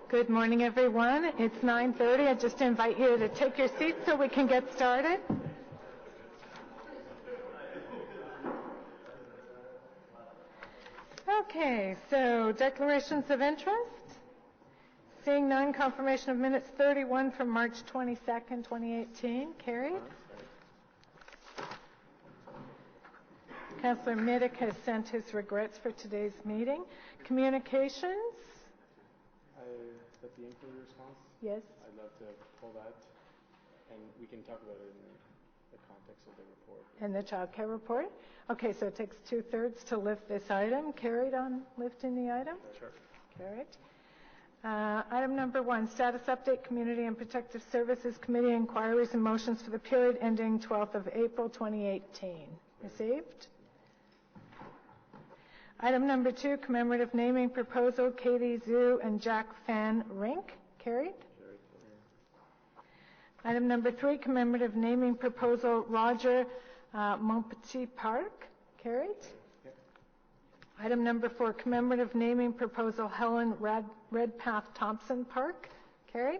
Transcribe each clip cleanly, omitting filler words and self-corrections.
Good morning, everyone. It's 9:30. I just invite you to take your seats so we can get started. Okay, so declarations of interest. Seeing none, confirmation of minutes 31 from March 22nd, 2018. Carried. Councillor Middick has sent his regrets for today's meeting. Communications. The inquiry response? Yes. I'd love to pull that, and we can talk about it in the context of the report. And the child care report? Okay, so it takes 2/3 to lift this item. Carried on lifting the item? Sure. Carried. Item number 1, status update, Community and Protective Services Committee inquiries and motions for the period ending 12th of April 2018. Received? Item number 2, commemorative naming proposal, Katie Zhu and Jack Van Rink. Carried. Item number 3, commemorative naming proposal, Roger Montpetit Park. Carried. Item number 4, commemorative naming proposal, Helen Redpath Thompson Park. Carried.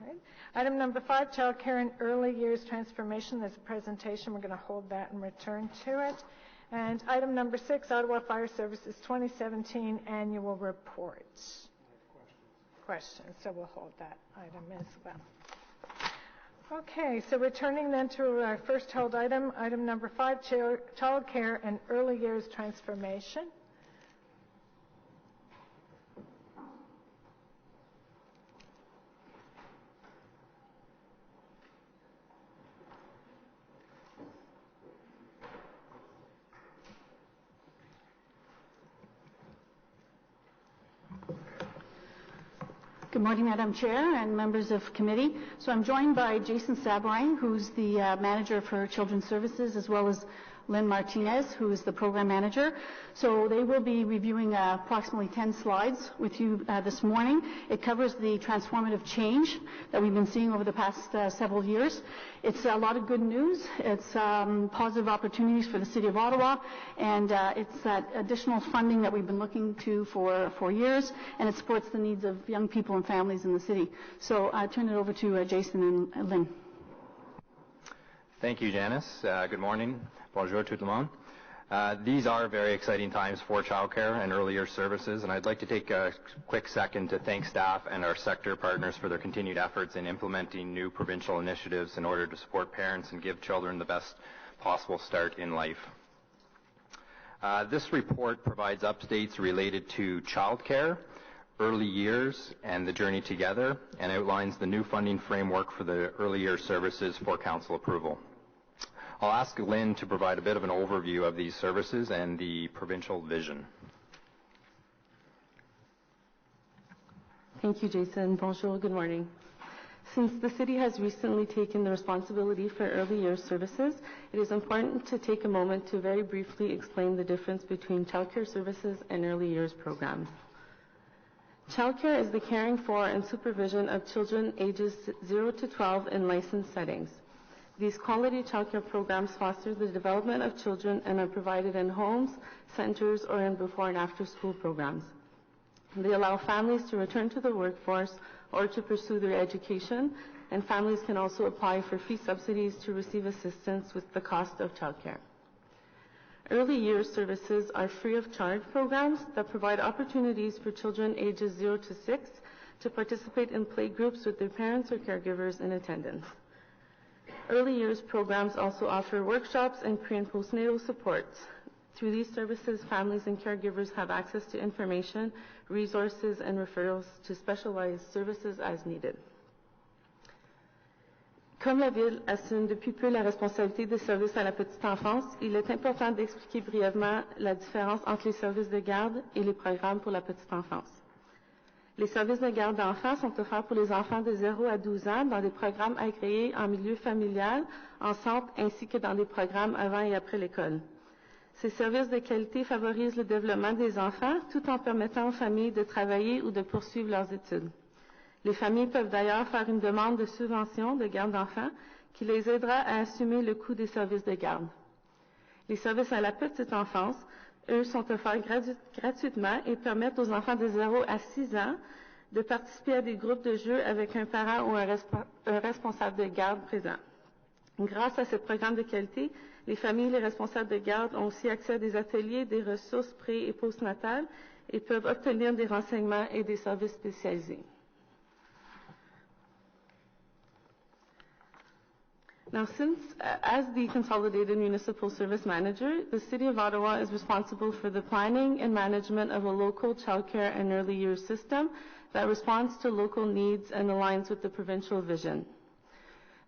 Right. Item number 5, child care and early years transformation. There's a presentation. We're going to hold that and return to it. And item number 6, Ottawa Fire Services 2017 annual report. Questions. So we'll hold that item as well. Okay, so returning then to our first held item, item number 5, child care and early years transformation. Good morning, Madam Chair and members of committee. So I'm joined by Jason Sabourin, who's the manager for Children's Services, as well as Lynn Martinez, who is the program manager. So they will be reviewing approximately 10 slides with you this morning. It covers the transformative change that we've been seeing over the past several years. It's a lot of good news. It's positive opportunities for the City of Ottawa, and it's that additional funding that we've been looking to for years, and it supports the needs of young people and families in the city. So I turn it over to Jason and Lynn. Thank you, Janice. Good morning. Bonjour tout le monde. These are very exciting times for childcare and early years services, and I'd like to take a quick second to thank staff and our sector partners for their continued efforts in implementing new provincial initiatives in order to support parents and give children the best possible start in life. This report provides updates related to childcare, early years, and the journey together, and outlines the new funding framework for the early years services for council approval. I'll ask Lynn to provide a bit of an overview of these services and the provincial vision. Thank you, Jason. Bonjour, good morning. Since the city has recently taken the responsibility for early years services, it is important to take a moment to very briefly explain the difference between childcare services and early years programs. Childcare is the caring for and supervision of children ages 0 to 12 in licensed settings. These quality childcare programs foster the development of children and are provided in homes, centers, or in before and after school programs. They allow families to return to the workforce or to pursue their education, and families can also apply for fee subsidies to receive assistance with the cost of childcare. Early years services are free of charge programs that provide opportunities for children ages 0 to 6 to participate in play groups with their parents or caregivers in attendance. Early years programs also offer workshops and pre- and postnatal supports. Through these services, families and caregivers have access to information, resources, and referrals to specialized services as needed. Comme la Ville assume depuis peu la responsabilité des services à la petite enfance, il est important d'expliquer brièvement la différence entre les services de garde et les programmes pour la petite enfance. Les services de garde d'enfants sont offerts pour les enfants de 0 à 12 ans dans des programmes agréés en milieu familial, en centre, ainsi que dans des programmes avant et après l'école. Ces services de qualité favorisent le développement des enfants tout en permettant aux familles de travailler ou de poursuivre leurs études. Les familles peuvent d'ailleurs faire une demande de subvention de garde d'enfants qui les aidera à assumer le coût des services de garde. Les services à la petite enfance, eux, sont offerts gratuitement et permettent aux enfants de 0 à 6 ans de participer à des groupes de jeu avec un parent ou un responsable de garde présent. Grâce à ce programme de qualité, les familles et les responsables de garde ont aussi accès à des ateliers, des ressources pré- et postnatales et peuvent obtenir des renseignements et des services spécialisés. Now, since, as the Consolidated Municipal Service Manager, the City of Ottawa is responsible for the planning and management of a local childcare and early years system that responds to local needs and aligns with the provincial vision.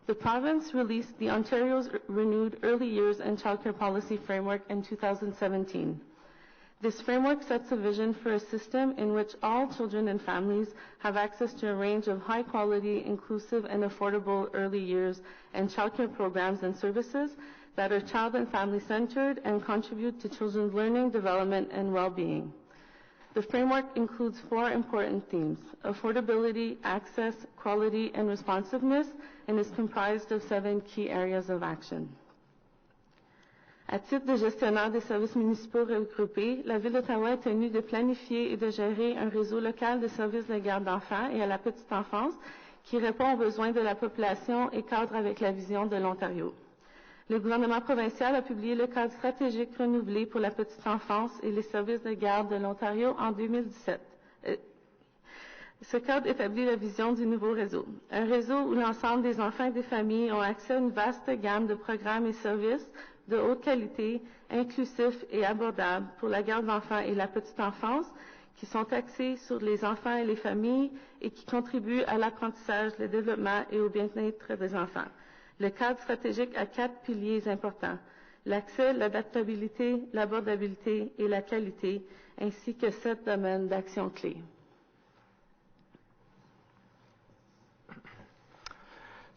The province released the Ontario's renewed Early Years and Childcare Policy Framework in 2017. This framework sets a vision for a system in which all children and families have access to a range of high-quality, inclusive, and affordable early years and childcare programs and services that are child and family-centered and contribute to children's learning, development, and well-being. The framework includes 4 important themes: affordability, access, quality, and responsiveness, and is comprised of 7 key areas of action. À titre de gestionnaire des services municipaux regroupés, la Ville d'Ottawa est tenue de planifier et de gérer un réseau local de services de garde d'enfants et à la petite enfance qui répond aux besoins de la population et cadre avec la vision de l'Ontario. Le gouvernement provincial a publié le cadre stratégique renouvelé pour la petite enfance et les services de garde de l'Ontario en 2017. Ce cadre établit la vision du nouveau réseau. Un réseau où l'ensemble des enfants et des familles ont accès à une vaste gamme de programmes et services de haute qualité, inclusifs et abordables pour la garde d'enfants et la petite enfance, qui sont axés sur les enfants et les familles et qui contribuent à l'apprentissage, le développement et au bien-être des enfants. Le cadre stratégique a 4 piliers importants: l'accès, l'adaptabilité, l'abordabilité et la qualité, ainsi que 7 domaines d'action clés.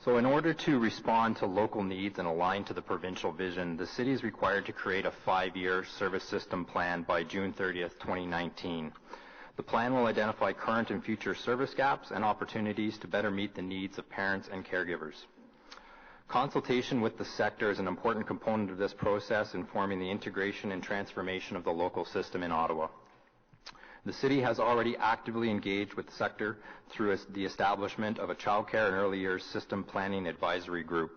So in order to respond to local needs and align to the provincial vision, the city is required to create a 5-year service system plan by June 30th, 2019. The plan will identify current and future service gaps and opportunities to better meet the needs of parents and caregivers. Consultation with the sector is an important component of this process in forming the integration and transformation of the local system in Ottawa. The city has already actively engaged with the sector through the establishment of a childcare and early years system planning advisory group.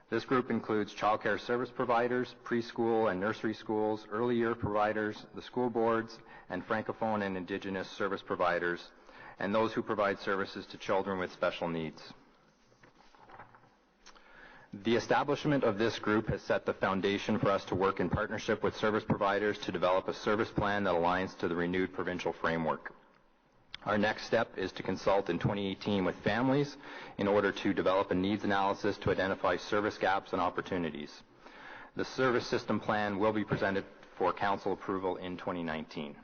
This group includes childcare service providers, preschool and nursery schools, early year providers, the school boards, and Francophone and Indigenous service providers, and those who provide services to children with special needs. The establishment of this group has set the foundation for us to work in partnership with service providers to develop a service plan that aligns to the renewed provincial framework. Our next step is to consult in 2018 with families in order to develop a needs analysis to identify service gaps and opportunities. The service system plan will be presented for council approval in 2019.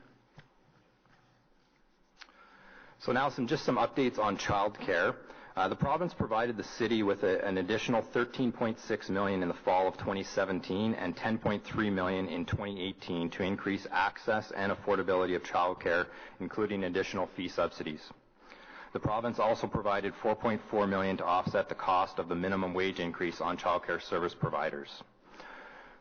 So now just some updates on childcare. The province provided the city with an additional $13.6 million in the fall of 2017 and $10.3 million in 2018 to increase access and affordability of childcare, including additional fee subsidies. The province also provided $4.4 million to offset the cost of the minimum wage increase on childcare service providers.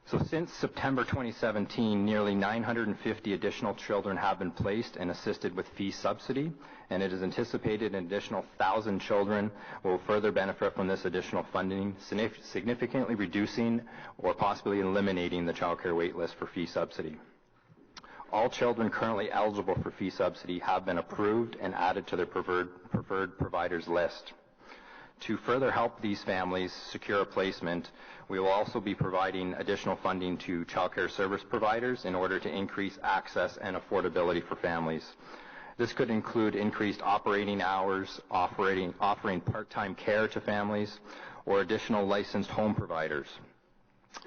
So since September 2017, nearly 950 additional children have been placed and assisted with fee subsidy, and it is anticipated an additional 1,000 children will further benefit from this additional funding, significantly reducing or possibly eliminating the childcare wait list for fee subsidy. All children currently eligible for fee subsidy have been approved and added to their preferred providers list. To further help these families secure a placement, we will also be providing additional funding to childcare service providers in order to increase access and affordability for families. This could include increased operating hours, offering part-time care to families, or additional licensed home providers.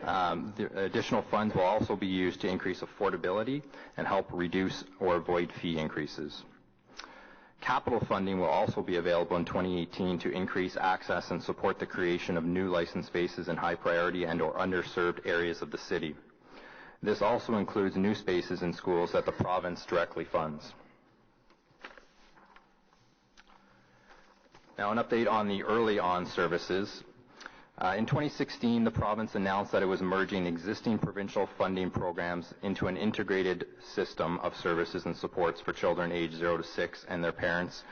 The additional funds will also be used to increase affordability and help reduce or avoid fee increases. Capital funding will also be available in 2018 to increase access and support the creation of new licensed spaces in high priority and or underserved areas of the city. This also includes new spaces in schools that the province directly funds. Now an update on the early on services. In 2016, the province announced that it was merging existing provincial funding programs into an integrated system of services and supports for children aged 0 to 6 and their parents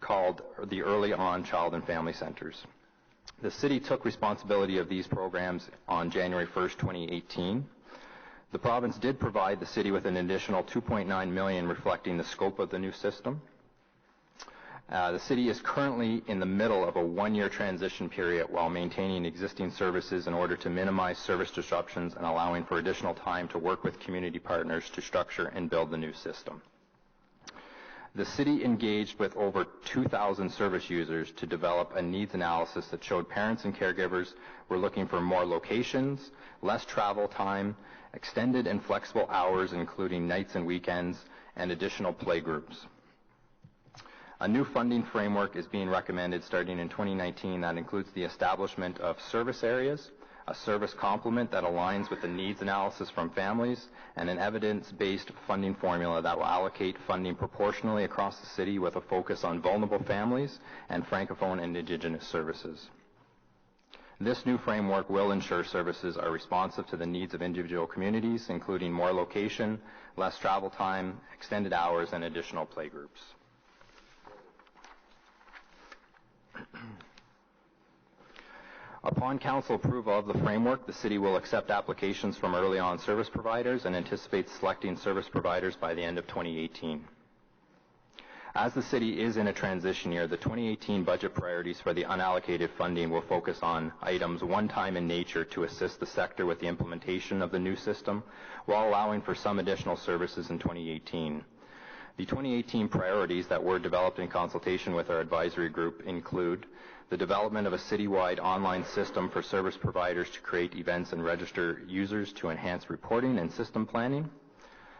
called the Early On Child and Family Centres. The city took responsibility of these programs on January 1st, 2018. The province did provide the city with an additional $2.9 million reflecting the scope of the new system. The city is currently in the middle of a one-year transition period while maintaining existing services in order to minimize service disruptions and allowing for additional time to work with community partners to structure and build the new system. The city engaged with over 2,000 service users to develop a needs analysis that showed parents and caregivers were looking for more locations, less travel time, extended and flexible hours including nights and weekends, and additional play groups. A new funding framework is being recommended starting in 2019 that includes the establishment of service areas, a service complement that aligns with the needs analysis from families, and an evidence-based funding formula that will allocate funding proportionally across the city with a focus on vulnerable families and Francophone and Indigenous services. This new framework will ensure services are responsive to the needs of individual communities, including more location, less travel time, extended hours, and additional play groups. Upon council approval of the framework, the city will accept applications from early on service providers and anticipates selecting service providers by the end of 2018. As the city is in a transition year, the 2018 budget priorities for the unallocated funding will focus on items one-time in nature to assist the sector with the implementation of the new system, while allowing for some additional services in 2018. The 2018 priorities that were developed in consultation with our advisory group include the development of a citywide online system for service providers to create events and register users to enhance reporting and system planning,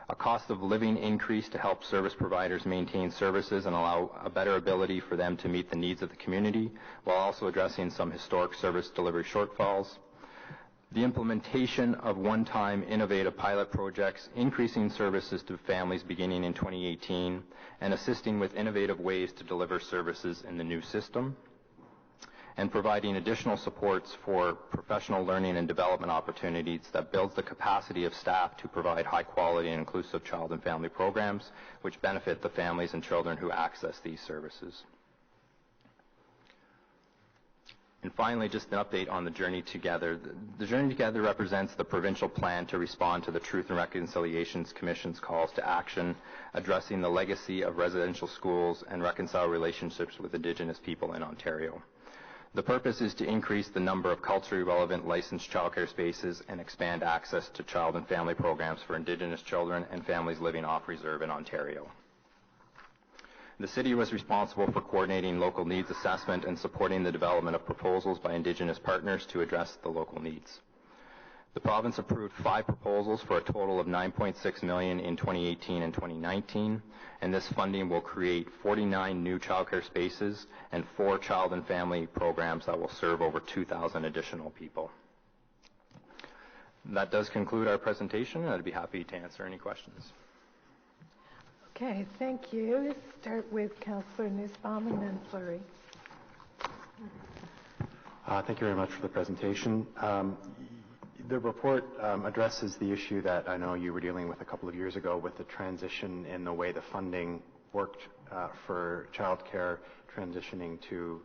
a cost of living increase to help service providers maintain services and allow a better ability for them to meet the needs of the community, while also addressing some historic service delivery shortfalls, the implementation of one-time innovative pilot projects, increasing services to families beginning in 2018, and assisting with innovative ways to deliver services in the new system, and providing additional supports for professional learning and development opportunities that builds the capacity of staff to provide high-quality and inclusive child and family programs which benefit the families and children who access these services. And finally, just an update on the Journey Together. The Journey Together represents the provincial plan to respond to the Truth and Reconciliation Commission's calls to action, addressing the legacy of residential schools and reconcile relationships with Indigenous people in Ontario. The purpose is to increase the number of culturally relevant licensed childcare spaces and expand access to child and family programs for Indigenous children and families living off reserve in Ontario. The city was responsible for coordinating local needs assessment and supporting the development of proposals by Indigenous partners to address the local needs. The province approved 5 proposals for a total of $9.6 million in 2018 and 2019, and this funding will create 49 new childcare spaces and 4 child and family programs that will serve over 2,000 additional people. That does conclude our presentation, and I'd be happy to answer any questions. Okay, thank you. Start with Councillor Nussbaum and then Fleury. Thank you very much for the presentation. The report addresses the issue that I know you were dealing with a couple of years ago with the transition in the way the funding worked for childcare, transitioning to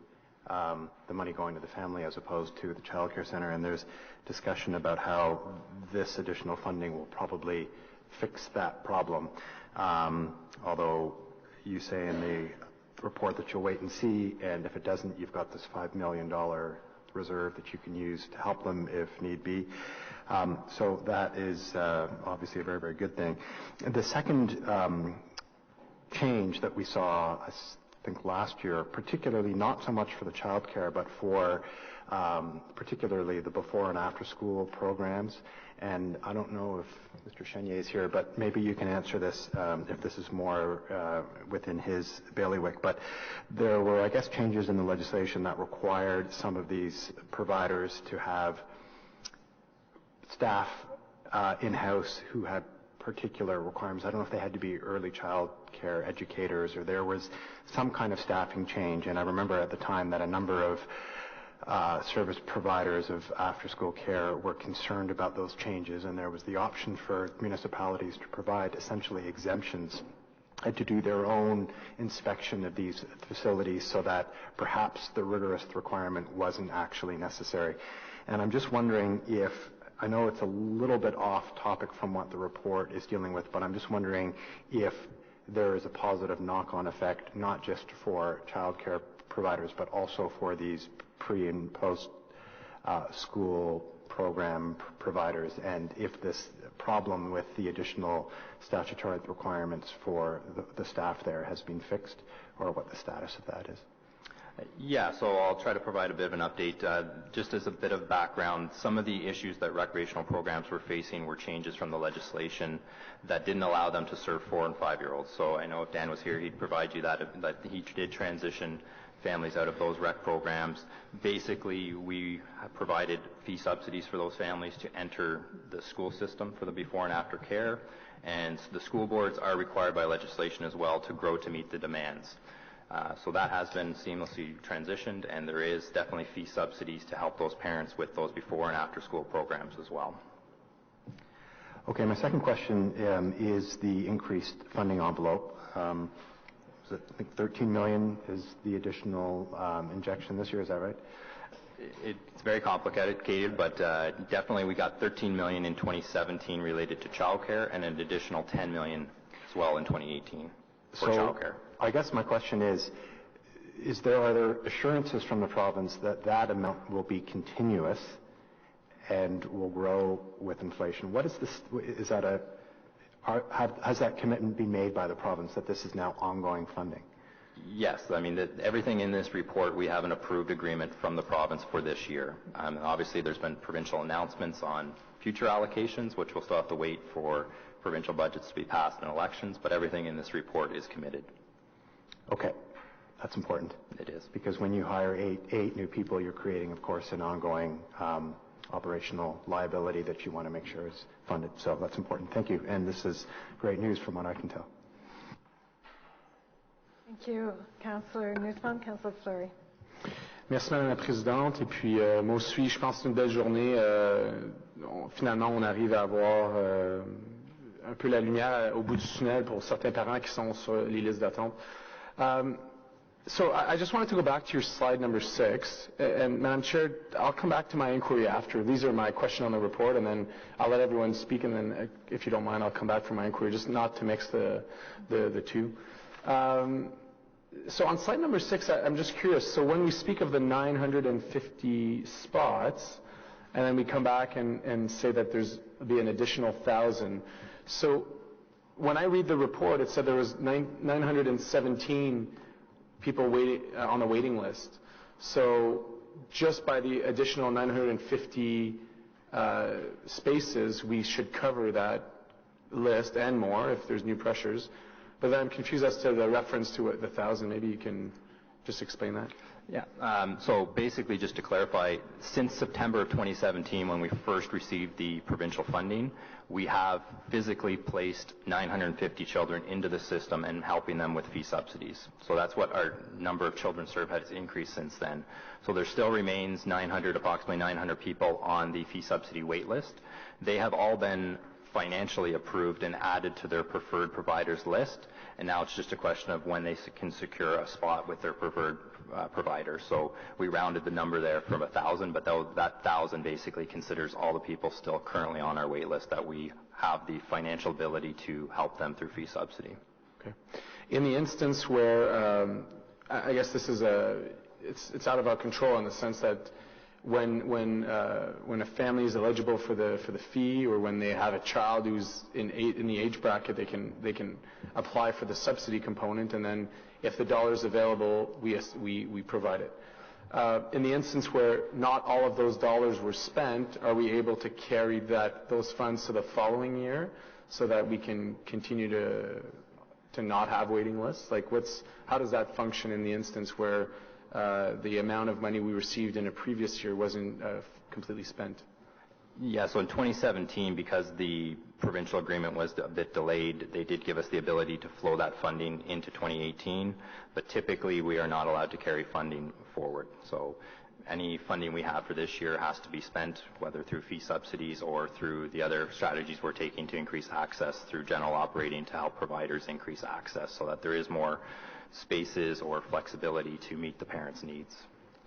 the money going to the family as opposed to the childcare center. And there's discussion about how this additional funding will probably fix that problem. Although you say in the report that you'll wait and see, and if it doesn't, you've got this $5 million reserve that you can use to help them if need be. So that is obviously a very, very good thing. The second change that we saw, I think last year, particularly not so much for the child care, but for particularly the before and after school programs. And I don't know if Mr. Chenier is here, but maybe you can answer this if this is more within his bailiwick. But there were, I guess, changes in the legislation that required some of these providers to have staff in-house who had particular requirements. I don't know if they had to be early child care educators or there was some kind of staffing change. And I remember at the time that a number of service providers of after-school care were concerned about those changes, and there was the option for municipalities to provide essentially exemptions and to do their own inspection of these facilities so that perhaps the rigorous requirement wasn't actually necessary. And I'm just wondering if, I know it's a little bit off topic from what the report is dealing with, but I'm just wondering if there is a positive knock-on effect, not just for child care providers, but also for these pre- and post-school program providers, and if this problem with the additional statutory requirements for the staff there has been fixed, or what the status of that is. Yeah, so I'll try to provide a bit of an update. Just as a bit of background, some of the issues that recreational programs were facing were changes from the legislation that didn't allow them to serve 4- and 5-year-olds. So I know if Dan was here, he'd provide you that he did transition families out of those rec programs. Basically, we have provided fee subsidies for those families to enter the school system for the before and after care, and the school boards are required by legislation as well to grow to meet the demands. So that has been seamlessly transitioned, and there is definitely fee subsidies to help those parents with those before and after school programs as well. Okay, my second question is the increased funding envelope. I think 13 million is the additional injection this year, is that right? It's very complicated, but definitely we got 13 million in 2017 related to childcare, and an additional 10 million as well in 2018 for childcare. I guess my question is are there assurances from the province that that amount will be continuous and will grow with inflation? What is this? Is that has that commitment been made by the province that this is now ongoing funding? Yes, I mean everything in this report, we have an approved agreement from the province for this year. Obviously, there's been provincial announcements on future allocations, which we'll still have to wait for provincial budgets to be passed in elections, but everything in this report is committed. Okay, that's important. It is. Because when you hire eight new people, you're creating, of course, an ongoing operational liability that you want to make sure is funded. So that's important. Thank you. And this is great news from what I can tell. Thank you, Councillor Nussbaum. Councillor Fleury. Merci, Madame la Présidente. Et puis, moi aussi, je pense que c'est une belle journée. Finalement, on arrive à avoir un peu la lumière au bout du tunnel pour certains parents qui sont sur les listes d'attente. So I just wanted to go back to your slide number 6, and Madam Chair, I'll come back to my inquiry after. These are my question on the report, and then I'll let everyone speak, and then if you don't mind, I'll come back for my inquiry, just not to mix the two. So on slide number 6, I'm just curious. So when we speak of the 950 spots, and then we come back and say that there's be an additional 1,000. So when I read the report, it said there was 917 people waiting on the waiting list. So just by the additional 950 spaces, we should cover that list and more if there's new pressures. But then I'm confused as to the reference to the 1,000. Maybe you can just explain that. Yeah. So basically, just to clarify, since September of 2017, when we first received the provincial funding, we have physically placed 950 children into the system and helping them with fee subsidies. So that's what our number of children served has increased since then. So there still remains approximately 900 people on the fee subsidy wait list. They have all been financially approved and added to their preferred providers list, and now it's just a question of when they can secure a spot with their preferred provider. So we rounded the number there from 1,000, but that 1,000 basically considers all the people still currently on our wait list that we have the financial ability to help them through fee subsidy. Okay. In the instance where I guess this is it's out of our control in the sense that when a family is eligible for the fee, or when they have a child who's in the age bracket, they can apply for the subsidy component, and then if the dollar is available, we provide it. In the instance where not all of those dollars were spent, are we able to carry those funds to the following year so that we can continue to not have waiting lists? Like how does that function in the instance where the amount of money we received in a previous year wasn't completely spent? Yeah, so in 2017, because the provincial agreement was a bit delayed, they did give us the ability to flow that funding into 2018, but typically we are not allowed to carry funding forward. So any funding we have for this year has to be spent, whether through fee subsidies or through the other strategies we're taking to increase access through general operating to help providers increase access so that there is more spaces or flexibility to meet the parents' needs.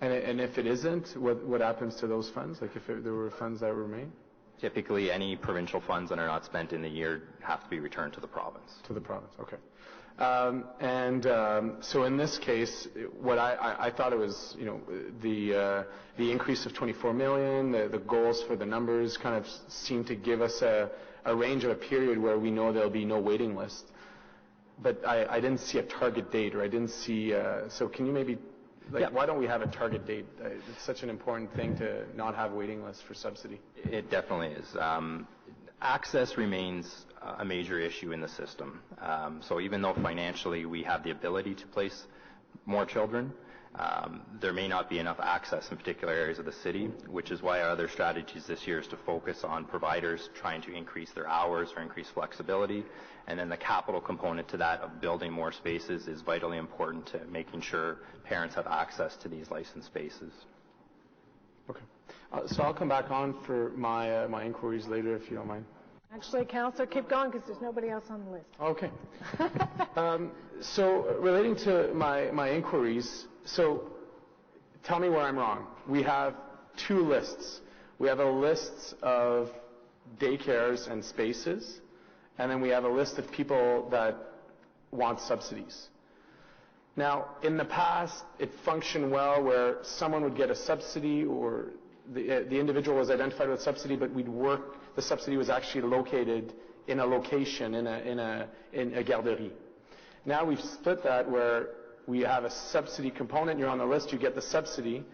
And if it isn't, what happens to those funds? Like if there were funds that remain? Typically, any provincial funds that are not spent in the year have to be returned to the province. To the province, okay. So in this case, what I thought it was, the increase of 24 million, the goals for the numbers kind of seem to give us a range of a period where we know there'll be no waiting list. But I didn't see a target date, or I didn't see, so can you maybe, why don't we have a target date? It's such an important thing to not have waiting lists for subsidy. It definitely is. Access remains a major issue in the system. So even though financially we have the ability to place more children, there may not be enough access in particular areas of the city, which is why our other strategies this year is to focus on providers trying to increase their hours or increase flexibility. And then the capital component to that of building more spaces is vitally important to making sure parents have access to these licensed spaces. Okay. So I'll come back on for my inquiries later, if you don't mind. Actually, Councillor, keep going because there's nobody else on the list. Okay. So relating to my inquiries, so tell me where I'm wrong. We have two lists. We have a list of daycares and spaces, and then we have a list of people that want subsidies. Now, in the past, it functioned well where someone would get a subsidy, or the individual was identified with subsidy, but the subsidy was actually located in a location, in a garderie. Now we've split that where we have a subsidy component, you're on the list, you get the subsidy,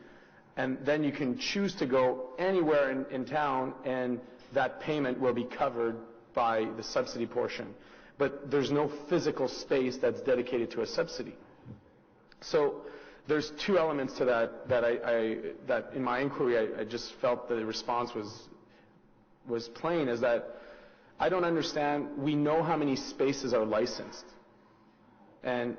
and then you can choose to go anywhere in town, and that payment will be covered by the subsidy portion. But there's no physical space that's dedicated to a subsidy. So there's two elements to that in my inquiry I just felt the response was plain, is that I don't understand. We know how many spaces are licensed, and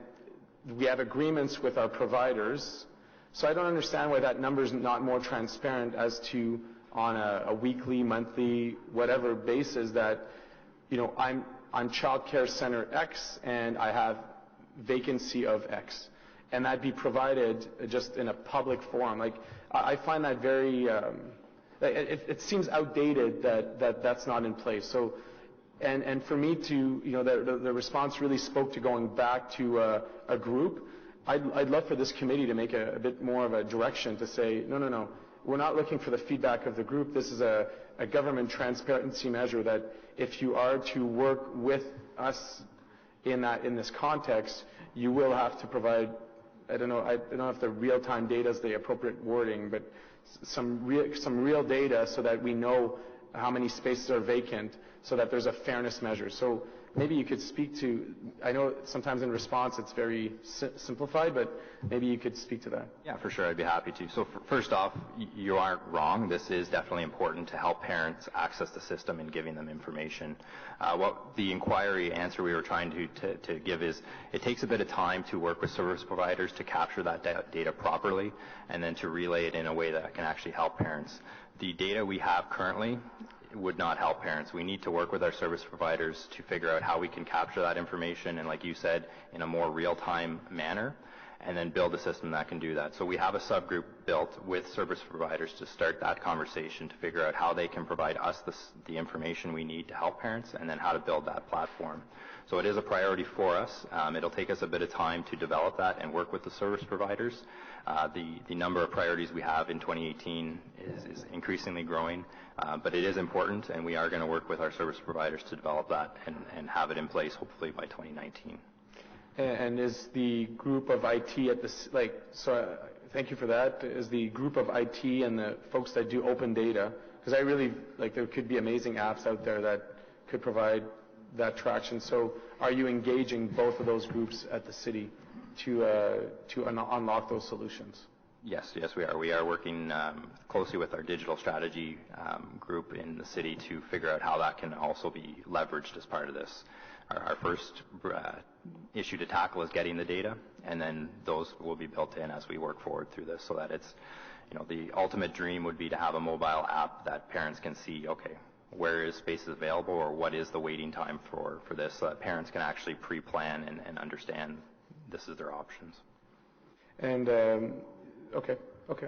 we have agreements with our providers, so I don't understand why that number is not more transparent as to on a weekly, monthly, whatever basis that, I'm Child Care Center X and I have vacancy of X, and that be provided just in a public forum. Like, I find that very, it seems outdated that that's not in place. So, and for me to, the response really spoke to going back to a group. I'd love for this committee to make a bit more of a direction to say, no, we're not looking for the feedback of the group. This is a government transparency measure that if you are to work with us in this context, you will have to provide, I don't know if the real-time data is the appropriate wording, but some real data so that we know how many spaces are vacant, so that there's a fairness measure. So maybe you could speak to, I know sometimes in response it's very simplified, but maybe you could speak to that. Yeah, for sure, I'd be happy to. So first off, you aren't wrong. This is definitely important to help parents access the system and giving them information. What the inquiry answer we were trying to give is, it takes a bit of time to work with service providers to capture that data properly and then to relay it in a way that can actually help parents. The data we have currently would not help parents. We need to work with our service providers to figure out how we can capture that information and, like you said, in a more real-time manner, and then build a system that can do that. So we have a subgroup built with service providers to start that conversation, to figure out how they can provide us the information we need to help parents, and then how to build that platform. So it is a priority for us. It'll take us a bit of time to develop that and work with the service providers. The number of priorities we have in 2018 is increasingly growing, but it is important, and we are going to work with our service providers to develop that and have it in place hopefully by 2019. And is the group of IT at this, thank you for that, is the group of IT and the folks that do open data, because I really, there could be amazing apps out there that could provide that traction. So are you engaging both of those groups at the city to unlock those solutions? Yes, we are. We are working closely with our digital strategy group in the city to figure out how that can also be leveraged as part of this. our first issue to tackle is getting the data, and then those will be built in as we work forward through this, so that it's, the ultimate dream would be to have a mobile app that parents can see, okay, where is spaces available, or what is the waiting time for this, so that parents can actually pre-plan and understand this is their options. And okay,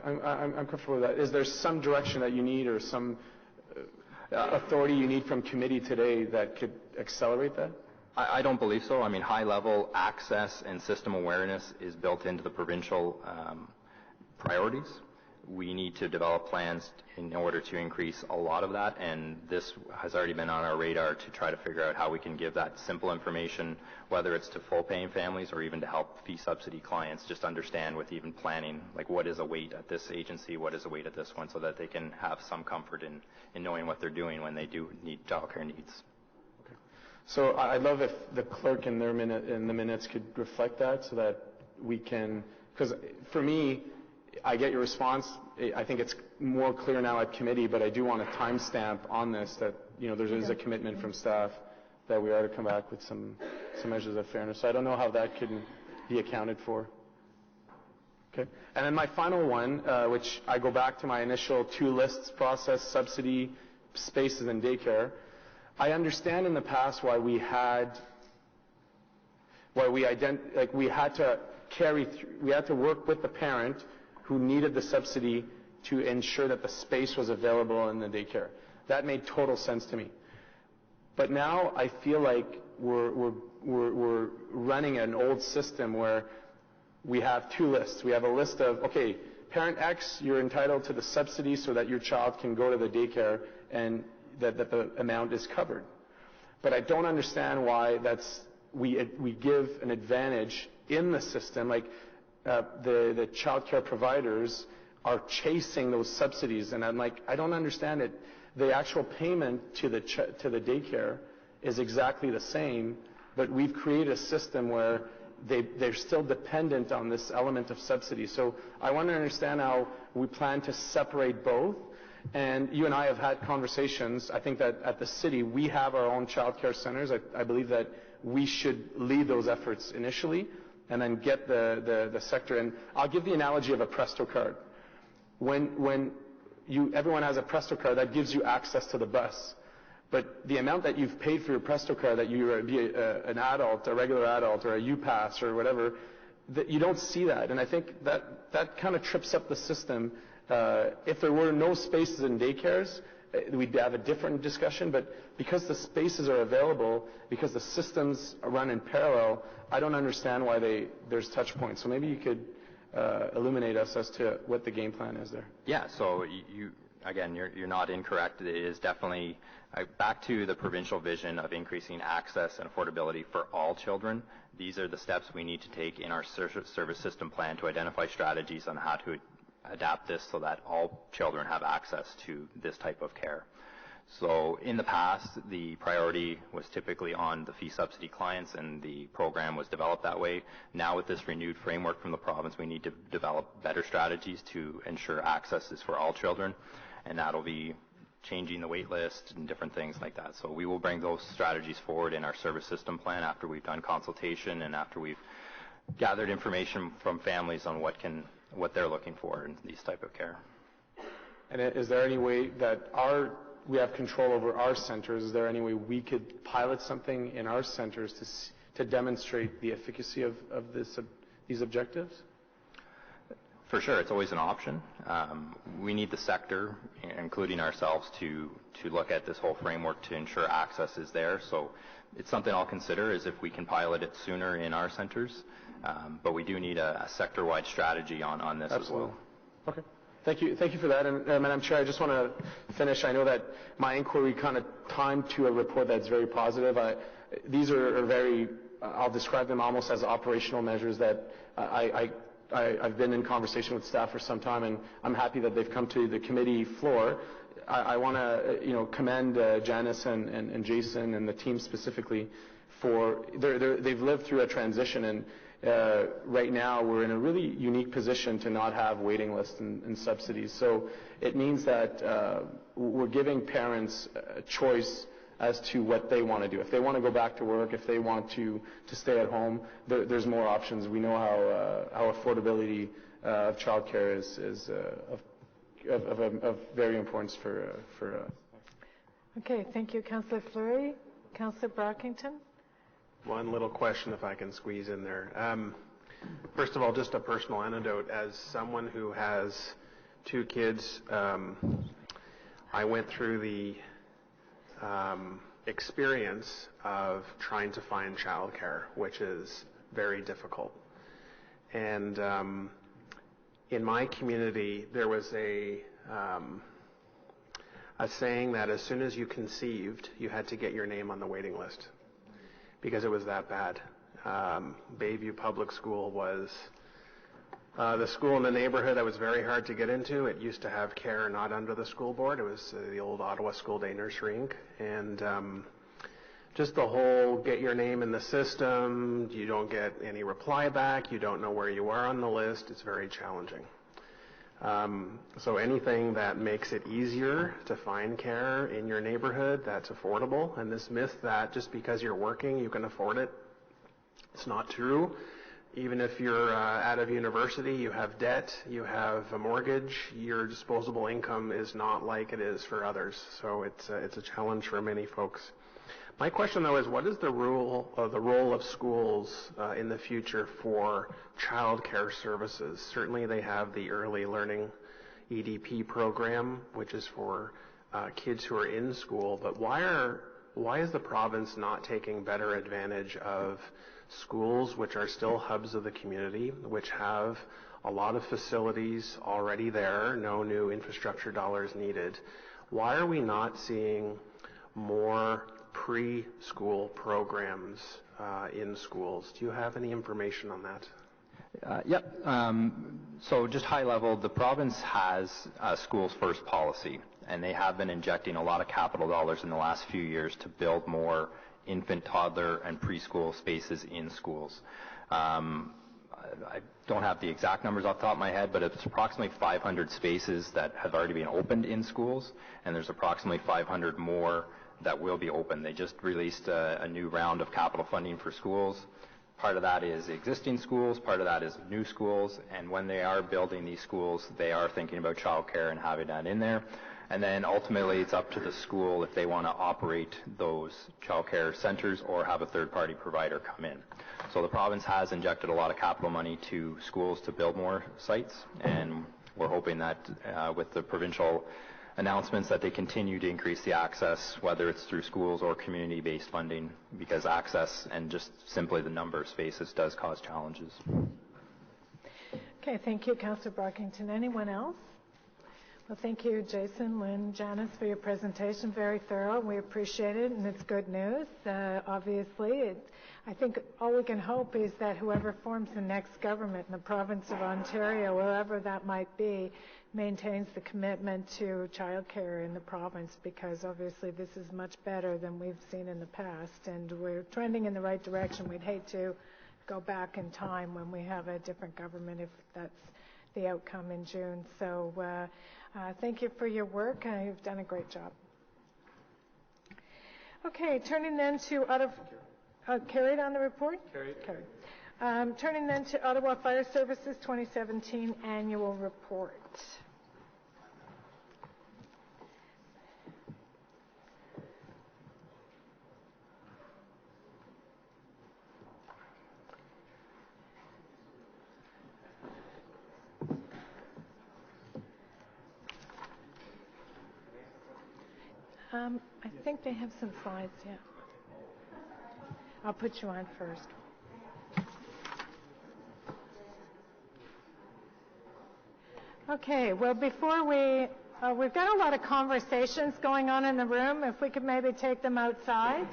I'm comfortable with that. Is there some direction that you need, or some authority you need from committee today that could accelerate that? I don't believe so. I mean, high-level access and system awareness is built into the provincial priorities. We need to develop plans in order to increase a lot of that, and this has already been on our radar to try to figure out how we can give that simple information, whether it's to full-paying families or even to help fee subsidy clients just understand with even planning, like what is a wait at this agency, what is a wait at this one, so that they can have some comfort in knowing what they're doing when they do need childcare needs. So I'd love if the clerk in the minutes could reflect that, so that we can, because for me, I get your response. I think it's more clear now at committee, but I do want a timestamp on this, that there is a commitment from staff that we are to come back with some measures of fairness. So I don't know how that can be accounted for. Okay. And then my final one, which I go back to my initial 2 lists process, subsidy, spaces, and daycare. I understand in the past why we had to work with the parent who needed the subsidy to ensure that the space was available in the daycare. That made total sense to me. But now I feel like we're running an old system where we have 2 lists. We have a list of, okay, parent X, you're entitled to the subsidy so that your child can go to the daycare and that the amount is covered. But I don't understand why we give an advantage in the system, like the child care providers are chasing those subsidies, and I'm like, I don't understand it. The actual payment to the daycare is exactly the same, but we've created a system where they're still dependent on this element of subsidy. So I want to understand how we plan to separate both. And you and I have had conversations. I think that at the city, we have our own child care centers. I believe that we should lead those efforts initially and then get the sector. And I'll give the analogy of a Presto card. When everyone has a Presto card, that gives you access to the bus. But the amount that you've paid for your Presto card, that you be an adult, a regular adult, or a UPass or whatever, that you don't see that. And I think that kind of trips up the system. If there were no spaces in daycares, we'd have a different discussion. But because the spaces are available, because the systems run in parallel, I don't understand why there's touch points. So maybe you could illuminate us as to what the game plan is there. Yeah, so you're not incorrect. It is definitely back to the provincial vision of increasing access and affordability for all children. These are the steps we need to take in our service system plan to identify strategies on how to adapt this so that all children have access to this type of care. So in the past, the priority was typically on the fee subsidy clients, and the program was developed that way. Now with this renewed framework from the province, we need to develop better strategies to ensure access is for all children, and that'll be changing the wait list and different things like that. So we will bring those strategies forward in our service system plan after we've done consultation and after we've gathered information from families on what they're looking for in these type of care. And is there any way that we have control over our centers? Is there any way we could pilot something in our centers to demonstrate the efficacy of these objectives? For sure, it's always an option. We need the sector, including ourselves, to look at this whole framework to ensure access is there. So it's something I'll consider, is if we can pilot it sooner in our centers. But we do need a sector-wide strategy on this as well. Okay. Thank you for that. And Madam Chair, I just want to finish. I know that my inquiry kind of timed to a report that's very positive. These are very, I'll describe them almost as operational measures that I've been in conversation with staff for some time, and I'm happy that they've come to the committee floor. I want to commend Janice and Jason and the team specifically for they've lived through a transition, and right now we're in a really unique position to not have waiting lists and subsidies. So it means that we're giving parents a choice as to what they want to do. If they want to go back to work, if they want to stay at home, there's more options. We know how affordability of childcare is of very importance for. Okay, thank you, Councillor Fleury. Councillor Brockington. One little question, if I can squeeze in there. First of all, just a personal anecdote. As someone who has 2 kids, I went through the experience of trying to find childcare, which is very difficult. And in my community, there was a saying that as soon as you conceived, you had to get your name on the waiting list because it was that bad. Bayview Public School was the school in the neighborhood that was very hard to get into. It used to have care not under the school board. It was the old Ottawa School Day Nursery Inc. And just the whole get your name in the system, you don't get any reply back, you don't know where you are on the list, it's very challenging. So anything that makes it easier to find care in your neighborhood that's affordable, and this myth that just because you're working you can afford it, it's not true. Even if you're out of university, you have debt, you have a mortgage, your disposable income is not like it is for others. So it's a challenge for many folks. My question, though, is what is the role of schools in the future for child care services? Certainly they have the Early Learning EDP program, which is for kids who are in school, but why is the province not taking better advantage of schools which are still hubs of the community, which have a lot of facilities already there, no new infrastructure dollars needed? Why are we not seeing more preschool programs in schools? Do you have any information on that? Yep. So just high level, the province has a schools first policy, and they have been injecting a lot of capital dollars in the last few years to build more infant, toddler, and preschool spaces in schools. I don't have the exact numbers off the top of my head, but it's approximately 500 spaces that have already been opened in schools, and there's approximately 500 more that will be open. They just released a new round of capital funding for schools. Part of that is existing schools, part of that is new schools, and when they are building these schools, they are thinking about childcare and having that in there. And then ultimately it's up to the school if they want to operate those childcare centers or have a third-party provider come in. So the province has injected a lot of capital money to schools to build more sites, and we're hoping that with the provincial announcements that they continue to increase the access, whether it's through schools or community-based funding, because access and just simply the number of spaces does cause challenges. Okay, thank you, Councillor Brockington. Anyone else? Well, thank you, Jason, Lynn, Janice, for your presentation. Very thorough. We appreciate it, and it's good news. Obviously, I think all we can hope is that whoever forms the next government in the province of Ontario, wherever that might be, maintains the commitment to childcare in the province, because obviously this is much better than we've seen in the past, and we're trending in the right direction. We'd hate to go back in time when we have a different government if that's the outcome in June. So thank you for your work. You've done a great job. Okay, turning then to carried on the report? Carried. Turning then to Ottawa Fire Services 2017 Annual Report. I think they have some slides, yeah. I'll put you on first. Okay, well, before we've got a lot of conversations going on in the room. If we could maybe take them outside.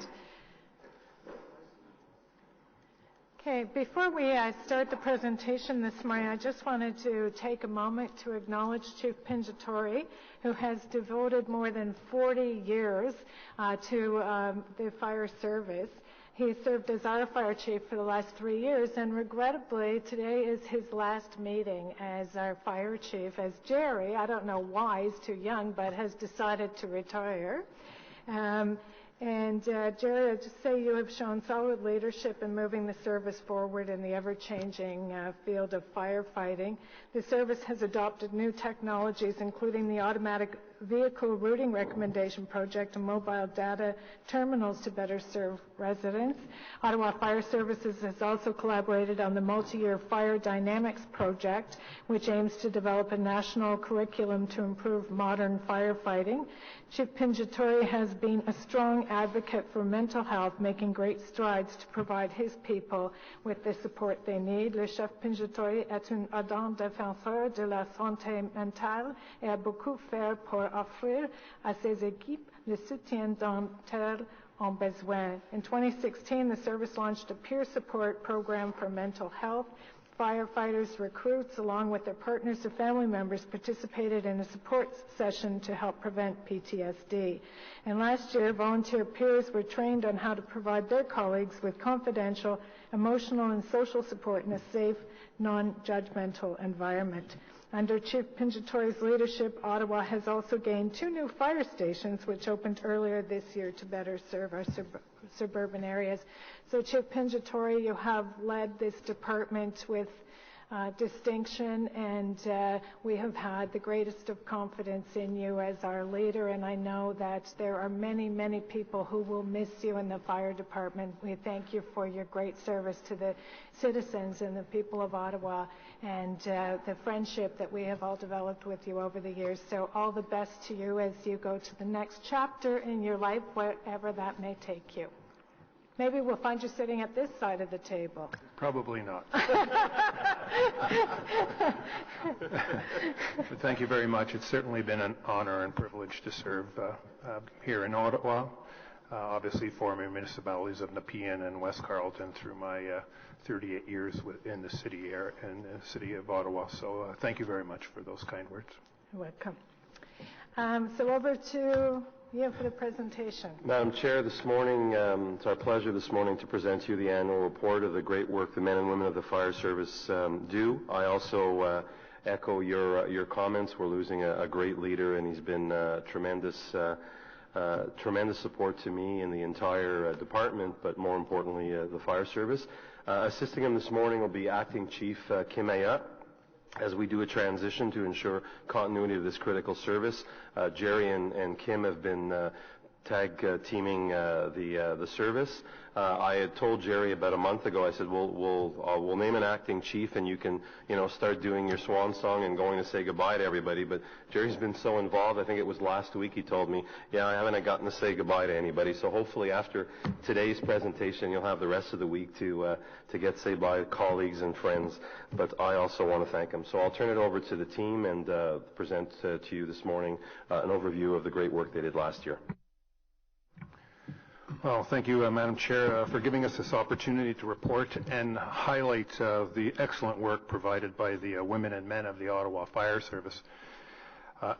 Okay, before we start the presentation this morning, I just wanted to take a moment to acknowledge Chief Pinjatori, who has devoted more than 40 years to the fire service. He served as our fire chief for the last 3 years, and regrettably, today is his last meeting as our fire chief, as Jerry, I don't know why, he's too young, but has decided to retire. And Jerry, I'd just say you have shown solid leadership in moving the service forward in the ever-changing field of firefighting. The service has adopted new technologies, including the automatic vehicle routing recommendation project and mobile data terminals to better serve residents. Ottawa Fire Services has also collaborated on the multi-year Fire Dynamics project, which aims to develop a national curriculum to improve modern firefighting. Chief Pinjatori has been a strong advocate for mental health, making great strides to provide his people with the support they need. Le chef Pinjatori est un ardent défenseur de la santé mentale et a beaucoup fait pour offrir à ses équipes le soutien dont elles ont besoin. In 2016, the service launched a peer support program for mental health. Firefighters, recruits, along with their partners or family members, participated in a support session to help prevent PTSD. And last year, volunteer peers were trained on how to provide their colleagues with confidential, emotional, and social support in a safe, non-judgmental environment. Under Chief Pinjatori's leadership, Ottawa has also gained 2 new fire stations, which opened earlier this year to better serve our suburban areas. So, Chief Pinjatori, you have led this department with distinction, and we have had the greatest of confidence in you as our leader, and I know that there are many, many people who will miss you in the fire department. We thank you for your great service to the citizens and the people of Ottawa, and the friendship that we have all developed with you over the years. So all the best to you as you go to the next chapter in your life, wherever that may take you. Maybe we'll find you sitting at this side of the table. Probably not. But thank you very much. It's certainly been an honor and privilege to serve here in Ottawa, obviously former municipalities of Nepean and West Carleton through my 38 years in the city of Ottawa. So thank you very much for those kind words. You're welcome. So over to you for the presentation. Madam Chair, this morning, it's our pleasure this morning to present to you the annual report of the great work the men and women of the fire service do. I also echo your comments. We're losing a great leader, and he's been tremendous support to me and the entire department, but more importantly, the fire service. Assisting him this morning will be Acting Chief Kim Ayat, as we do a transition to ensure continuity of this critical service. Jerry and Kim have been tag teaming the service. I had told Jerry about a month ago, I said, we'll name an acting chief, and you can, start doing your swan song and going to say goodbye to everybody. But Jerry's been so involved. I think it was last week he told me, I haven't gotten to say goodbye to anybody. So hopefully after today's presentation, you'll have the rest of the week to get say bye to colleagues and friends. But I also want to thank him. So I'll turn it over to the team and present to you this morning an overview of the great work they did last year. Well, thank you, Madam Chair, for giving us this opportunity to report and highlight the excellent work provided by the women and men of the Ottawa Fire Service.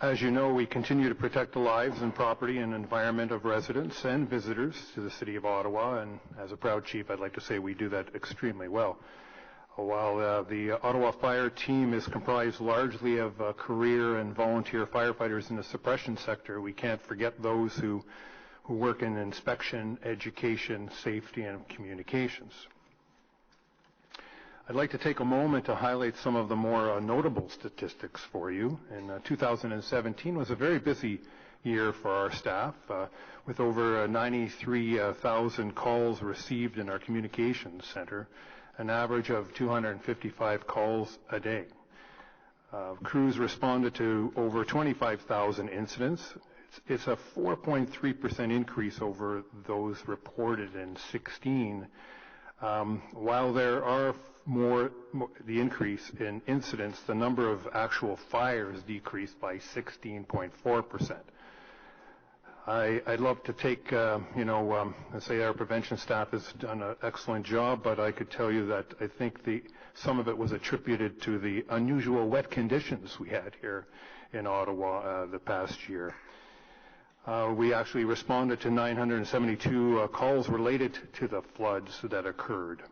As you know, we continue to protect the lives and property and environment of residents and visitors to the City of Ottawa, and as a proud chief, I'd like to say we do that extremely well. While the Ottawa Fire team is comprised largely of career and volunteer firefighters in the suppression sector, we can't forget those who work in inspection, education, safety, and communications. I'd like to take a moment to highlight some of the more notable statistics for you. And 2017 was a very busy year for our staff, with over 93,000 calls received in our communications center, an average of 255 calls a day. Crews responded to over 25,000 incidents. It's a 4.3% increase over those reported in 16. While there are the increase in incidents, the number of actual fires decreased by 16.4%. I'd love to take, and say our prevention staff has done an excellent job, but I could tell you that I think some of it was attributed to the unusual wet conditions we had here in Ottawa the past year. We actually responded to 972 calls related to the floods that occurred.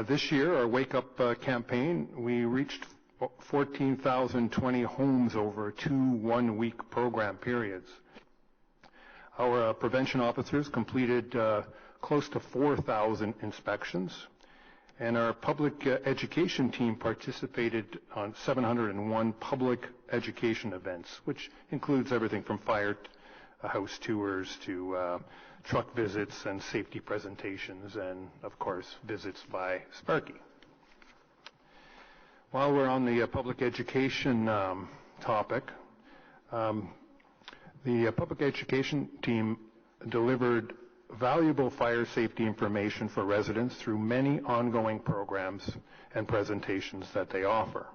This year, our Wake Up campaign, we reached 14,020 homes over 2 one-week program periods. Our prevention officers completed close to 4,000 inspections, and our public education team participated on 701 public education events, which includes everything from firehouse tours to truck visits and safety presentations, and of course visits by Sparky. While we're on the public education topic, the public education team delivered valuable fire safety information for residents through many ongoing programs and presentations that they offer.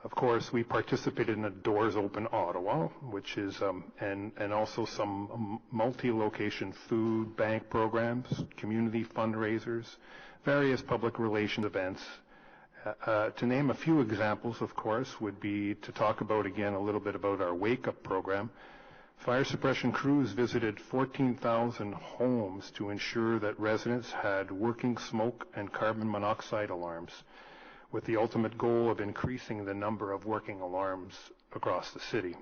Of course, we participated in the Doors Open Ottawa, which is, and also some multi-location food bank programs, community fundraisers, various public relations events. To name a few examples, of course, would be to talk about again a little bit about our Wake Up program. Fire suppression crews visited 14,000 homes to ensure that residents had working smoke and carbon monoxide alarms, with the ultimate goal of increasing the number of working alarms across the city.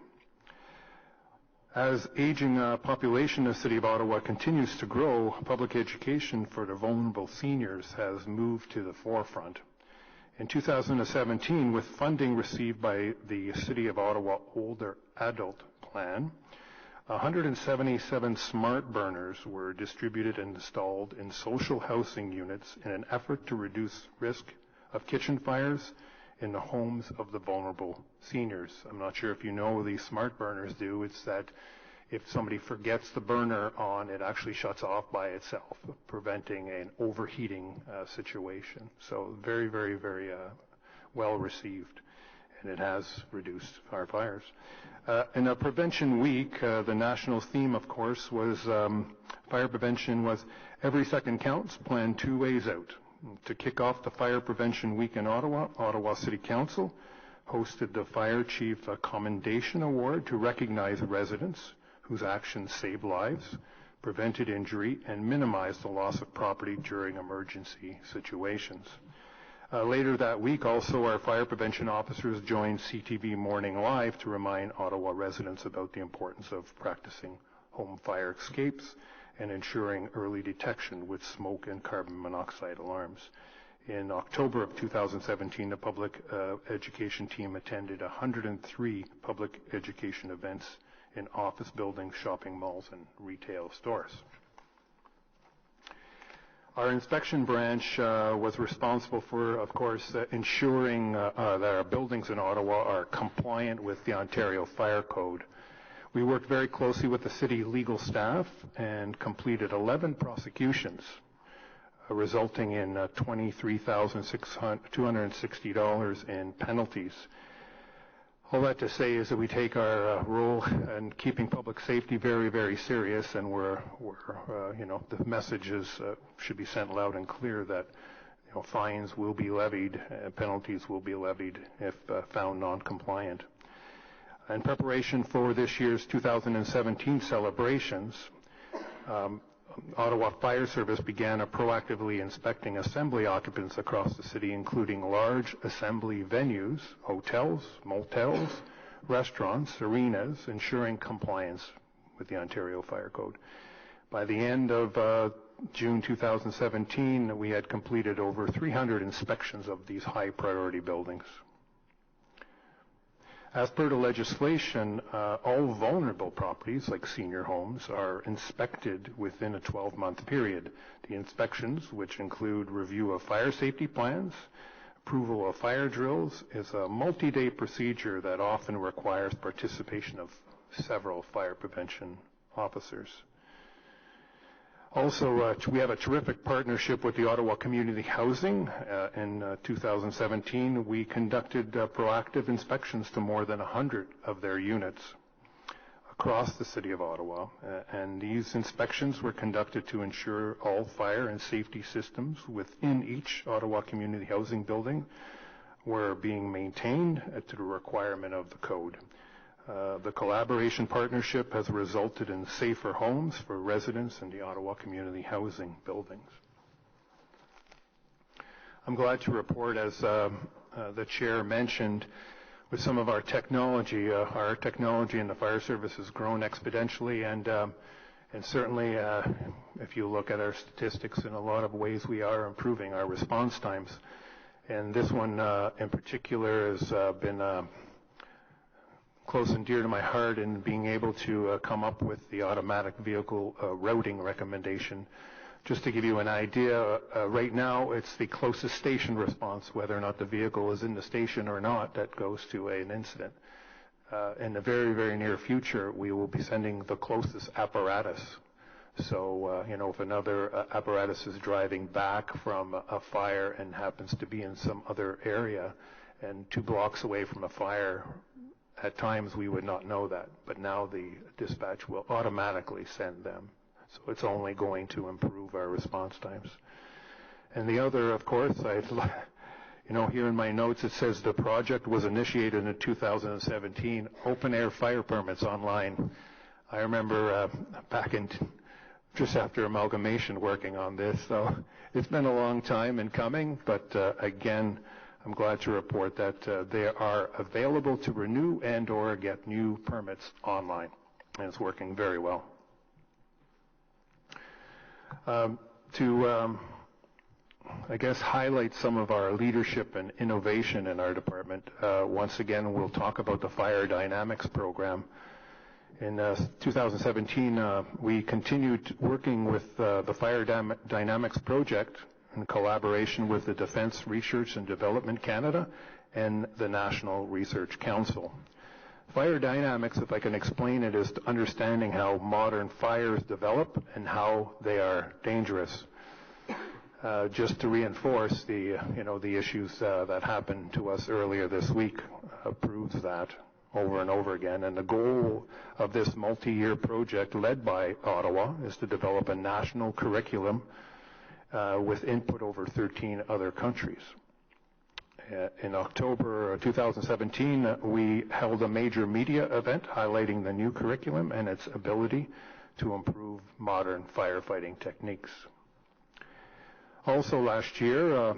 As aging population in the City of Ottawa continues to grow, public education for the vulnerable seniors has moved to the forefront. In 2017, with funding received by the City of Ottawa Older Adult Plan, 177 smart burners were distributed and installed in social housing units in an effort to reduce risk of kitchen fires in the homes of the vulnerable seniors. I'm not sure if you know what these smart burners do. It's that if somebody forgets the burner on, it actually shuts off by itself, preventing an overheating situation. So very, very, very well received, and it has reduced our fires. In our Prevention Week, the national theme, of course, was fire prevention was every second counts, plan 2 ways out. To kick off the Fire Prevention Week in Ottawa, Ottawa City Council hosted the Fire Chief Commendation Award to recognize residents whose actions saved lives, prevented injury, and minimized the loss of property during emergency situations. Later that week, also, our fire prevention officers joined CTV Morning Live to remind Ottawa residents about the importance of practicing home fire escapes and ensuring early detection with smoke and carbon monoxide alarms. In October of 2017, the public education team attended 103 public education events in office buildings, shopping malls, and retail stores. Our inspection branch was responsible for, of course, ensuring that our buildings in Ottawa are compliant with the Ontario Fire Code. We worked very closely with the city legal staff and completed 11 prosecutions, resulting in $23,260 in penalties. All that to say is that we take our role in keeping public safety very, very serious, and we're the messages should be sent loud and clear that fines will be levied, penalties will be levied if found non-compliant. In preparation for this year's 2017 celebrations, Ottawa Fire Service began proactively inspecting assembly occupants across the city, including large assembly venues, hotels, motels, restaurants, arenas, ensuring compliance with the Ontario Fire Code. By the end of June 2017, we had completed over 300 inspections of these high-priority buildings. As per the legislation, all vulnerable properties, like senior homes, are inspected within a 12-month period. The inspections, which include review of fire safety plans, approval of fire drills, is a multi-day procedure that often requires participation of several fire prevention officers. Also, we have a terrific partnership with the Ottawa Community Housing. In 2017, we conducted proactive inspections to more than 100 of their units across the City of Ottawa. And these inspections were conducted to ensure all fire and safety systems within each Ottawa Community Housing building were being maintained to the requirement of the code. The collaboration partnership has resulted in safer homes for residents in the Ottawa Community Housing buildings. I'm glad to report, as the Chair mentioned, with some of our technology in the fire service has grown exponentially, and And certainly, if you look at our statistics, in a lot of ways we are improving our response times. And this one in particular has been close and dear to my heart in being able to come up with the automatic vehicle routing recommendation. Just to give you an idea, right now it's the closest station response, whether or not the vehicle is in the station or not, that goes to an incident. In the very, very near future, we will be sending the closest apparatus. So, if another apparatus is driving back from a fire and happens to be in some other area and 2 blocks away from a fire, at times we would not know that. But now the dispatch will automatically send them. So it's only going to improve our response times. And the other, of course, here in my notes it says the project was initiated in 2017, open air fire permits online. I remember back in just after amalgamation working on this, so it's been a long time in coming, but again, I'm glad to report that they are available to renew and or get new permits online, and it's working very well. I guess, highlight some of our leadership and innovation in our department. Once again, we'll talk about the Fire Dynamics program. In 2017, we continued working with the Fire Dynamics project in collaboration with the Defence Research and Development Canada and the National Research Council. Fire dynamics, if I can explain it, is understanding how modern fires develop and how they are dangerous. Just to reinforce the issues that happened to us earlier this week proves that over and over again. And the goal of this multi-year project led by Ottawa is to develop a national curriculum with input over 13 other countries. In October 2017, we held a major media event highlighting the new curriculum and its ability to improve modern firefighting techniques. Also last year,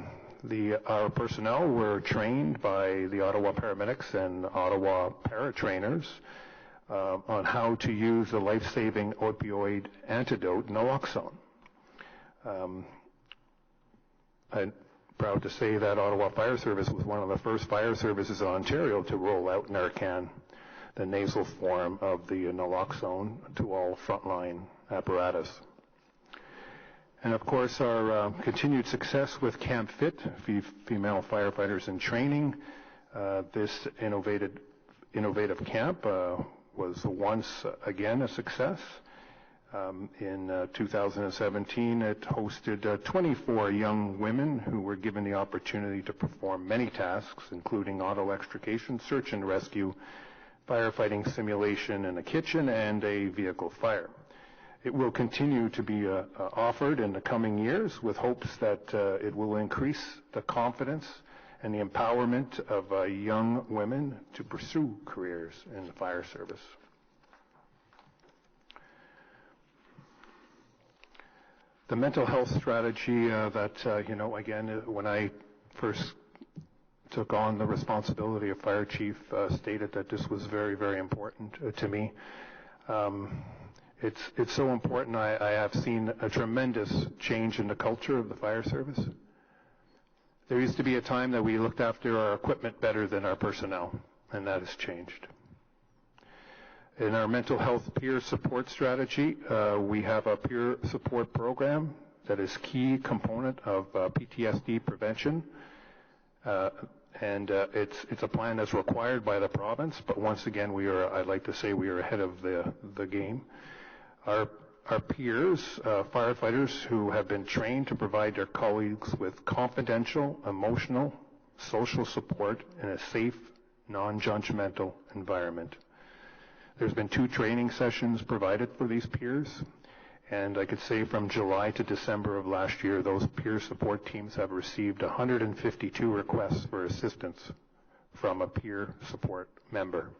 our personnel were trained by the Ottawa paramedics and Ottawa paratrainers on how to use the life-saving opioid antidote, naloxone. I'm proud to say that Ottawa Fire Service was one of the first fire services in Ontario to roll out Narcan, the nasal form of the naloxone, to all frontline apparatus. And of course, our continued success with Camp Fit, female firefighters in training. This innovative camp was once again a success. In 2017, it hosted 24 young women who were given the opportunity to perform many tasks, including auto extrication, search and rescue, firefighting simulation in a kitchen, and a vehicle fire. It will continue to be offered in the coming years with hopes that it will increase the confidence and the empowerment of young women to pursue careers in the fire service. The mental health strategy again, when I first took on the responsibility of fire chief, stated that this was very, very important to me. It's so important. I have seen a tremendous change in the culture of the fire service. There used to be a time that we looked after our equipment better than our personnel, and that has changed. In our mental health peer support strategy, we have a peer support program that is key component of PTSD prevention. And it's a plan that's required by the province, but once again, I'd like to say we are ahead of the game. Our peers, firefighters who have been trained to provide their colleagues with confidential, emotional, social support in a safe, non-judgmental environment. There's been 2 training sessions provided for these peers, and I could say from July to December of last year, those peer support teams have received 152 requests for assistance from a peer support member.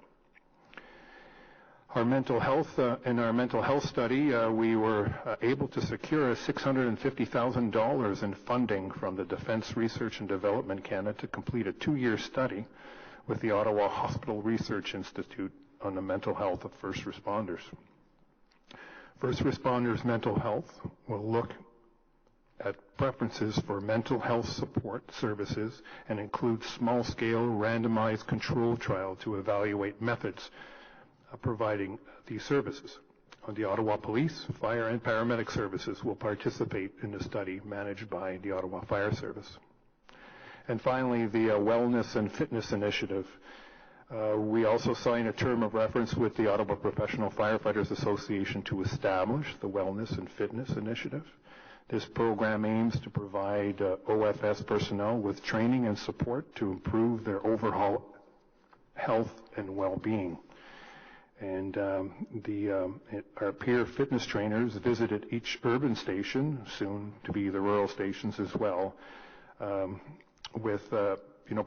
Our mental health, in our mental health study, we were able to secure $650,000 in funding from the Defence Research and Development Canada to complete a 2-year study with the Ottawa Hospital Research Institute on the mental health of first responders. First responders' mental health will look at preferences for mental health support services and include small-scale randomized control trial to evaluate methods of providing these services. The Ottawa Police, Fire, and Paramedic Services will participate in the study managed by the Ottawa Fire Service. And finally, the Wellness and Fitness Initiative. We also signed a term of reference with the Ottawa Professional Firefighters Association to establish the Wellness and Fitness Initiative. This program aims to provide OFS personnel with training and support to improve their overall health and well-being. And our peer fitness trainers visited each urban station, soon to be the rural stations as well, with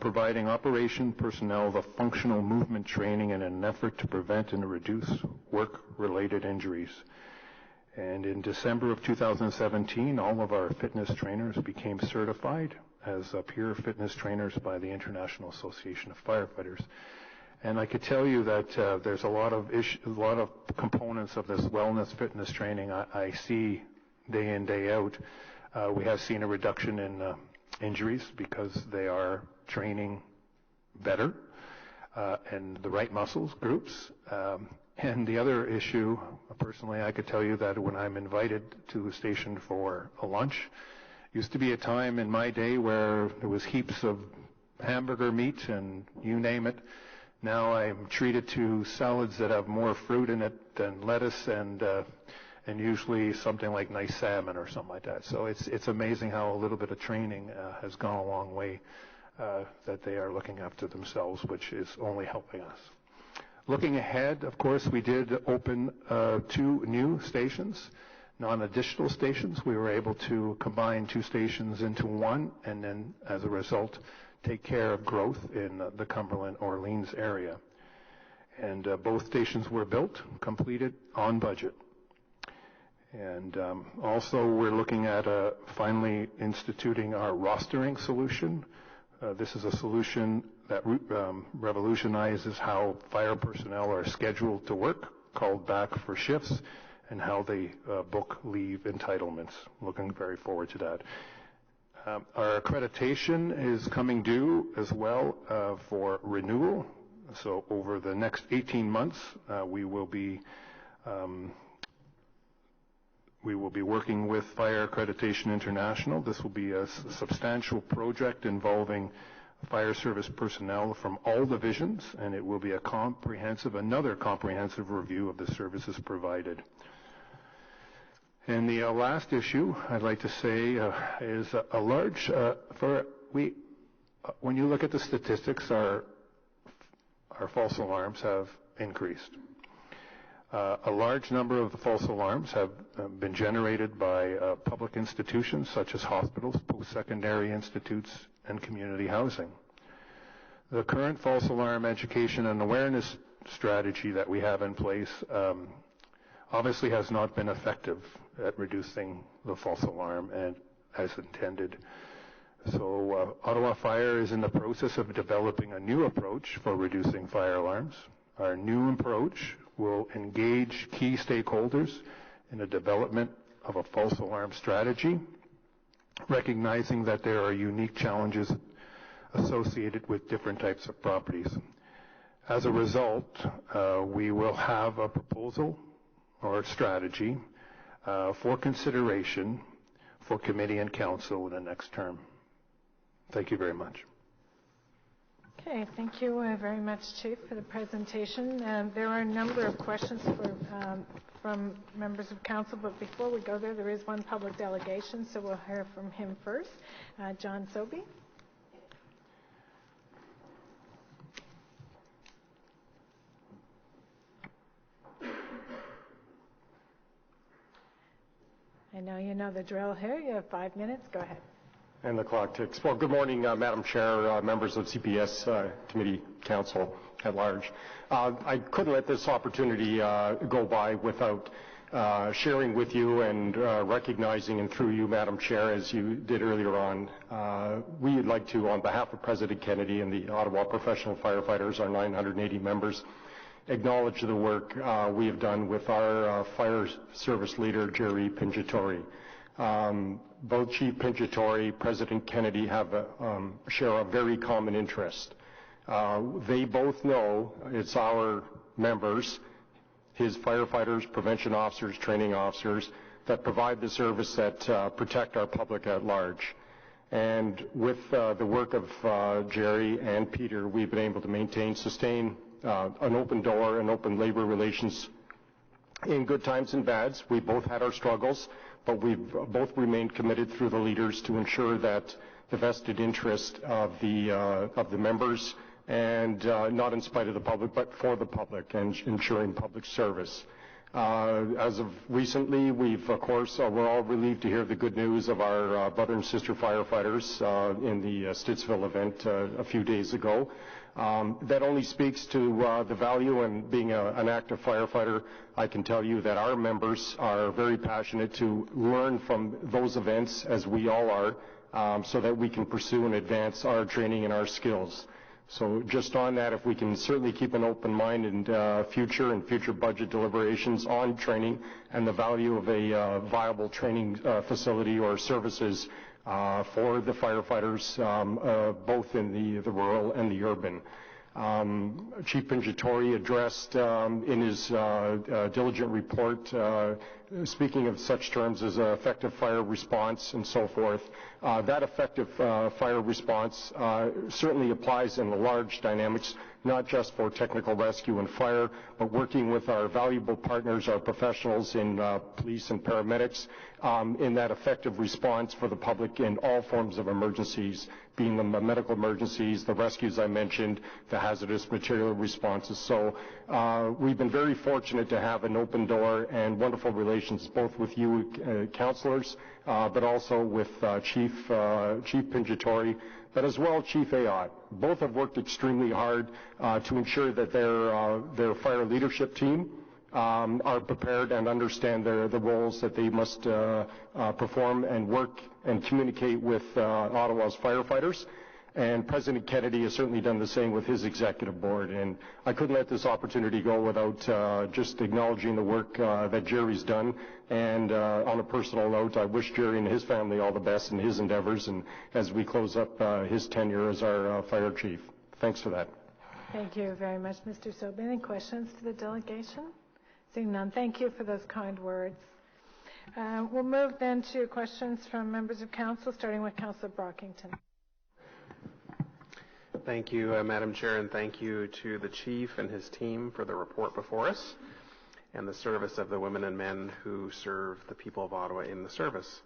providing operation personnel the functional movement training in an effort to prevent and reduce work-related injuries. And in December of 2017, all of our fitness trainers became certified as peer fitness trainers by the International Association of Firefighters. And I could tell you that there's a lot of components of this wellness fitness training I see day in, day out. We have seen a reduction in injuries because they are training better and the right muscles groups. And the other issue, personally, I could tell you that when I'm invited to a station for a lunch, used to be a time in my day where there was heaps of hamburger meat and you name it. Now I'm treated to salads that have more fruit in it than lettuce and usually something like nice salmon or something like that. So it's amazing how a little bit of training has gone a long way, that they are looking after themselves, which is only helping us. Looking ahead, of course, we did open 2 new stations, non-additional stations. We were able to combine 2 stations into one, and then as a result, take care of growth in the Cumberland-Orleans area. And both stations were built, completed on budget. And also we're looking at finally instituting our rostering solution. This is a solution that revolutionizes how fire personnel are scheduled to work, called back for shifts, and how they book leave entitlements. Looking very forward to that. Our accreditation is coming due as well for renewal. So over the next 18 months, we will be working with Fire Accreditation International. This will be a substantial project involving fire service personnel from all divisions, and it will be another comprehensive review of the services provided. And the last issue I'd like to say is a large, when you look at the statistics, our false alarms have increased. A large number of the false alarms have been generated by public institutions such as hospitals, post-secondary institutes, and community housing. The current false alarm education and awareness strategy that we have in place obviously has not been effective at reducing the false alarm and as intended. So Ottawa Fire is in the process of developing a new approach for reducing fire alarms. Our new approach will engage key stakeholders in the development of a false alarm strategy, recognizing that there are unique challenges associated with different types of properties. As a result, we will have a proposal or strategy for consideration for committee and council in the next term. Thank you very much. Okay, thank you very much, Chief, for the presentation. There are a number of questions from members of council, but before we go there is one public delegation, so we'll hear from him first. John Sobey. I know you know the drill here. You have 5 minutes. Go ahead. And the clock ticks. Well, good morning, Madam Chair, members of CPS Committee, Council at large. I couldn't let this opportunity go by without sharing with you and recognizing, and through you, Madam Chair, as you did earlier on, we would like to, on behalf of President Kennedy and the Ottawa Professional Firefighters, our 980 members, acknowledge the work we have done with our fire service leader, Jerry Pinjatori. Both Chief Pinjatori, President Kennedy share a very common interest. They both know it's our members, his firefighters, prevention officers, training officers, that provide the service that protect our public at large. And with the work of Jerry and Peter, we've been able to sustain an open door and open labor relations in good times and bads. We both had our struggles, but we've both remained committed through the leaders to ensure that the vested interest of the members, and not in spite of the public, but for the public, and ensuring public service. As of recently, we're all relieved to hear the good news of our brother and sister firefighters in the Stittsville event a few days ago. That only speaks to the value in being an active firefighter. I can tell you that our members are very passionate to learn from those events, as we all are, so that we can pursue and advance our training and our skills. So just on that, if we can certainly keep an open mind in future budget deliberations on training and the value of a viable training facility or services for the firefighters, both in the rural and the urban. Chief Pinjatori addressed in his diligent report, speaking of such terms as effective fire response and so forth. That effective fire response certainly applies in the large dynamics, not just for technical rescue and fire, but working with our valuable partners, our professionals in police and paramedics, in that effective response for the public in all forms of emergencies, being the medical emergencies, the rescues I mentioned, the hazardous material responses. So we've been very fortunate to have an open door and wonderful relations, both with you councillors, but also with Chief Pinjatori, but as well Chief Ayotte. Both have worked extremely hard to ensure that their fire leadership team are prepared and understand the roles that they must perform and work and communicate with Ottawa's firefighters. And President Kennedy has certainly done the same with his executive board. And I couldn't let this opportunity go without just acknowledging the work that Jerry's done. And on a personal note, I wish Jerry and his family all the best in his endeavors, and as we close up his tenure as our fire chief. Thanks for that. Thank you very much, Mr. Sobey. Any questions to the delegation? Seeing none, thank you for those kind words. We'll move then to questions from members of council, starting with Councillor Brockington. Thank you, Madam Chair, and thank you to the Chief and his team for the report before us and the service of the women and men who serve the people of Ottawa in the service.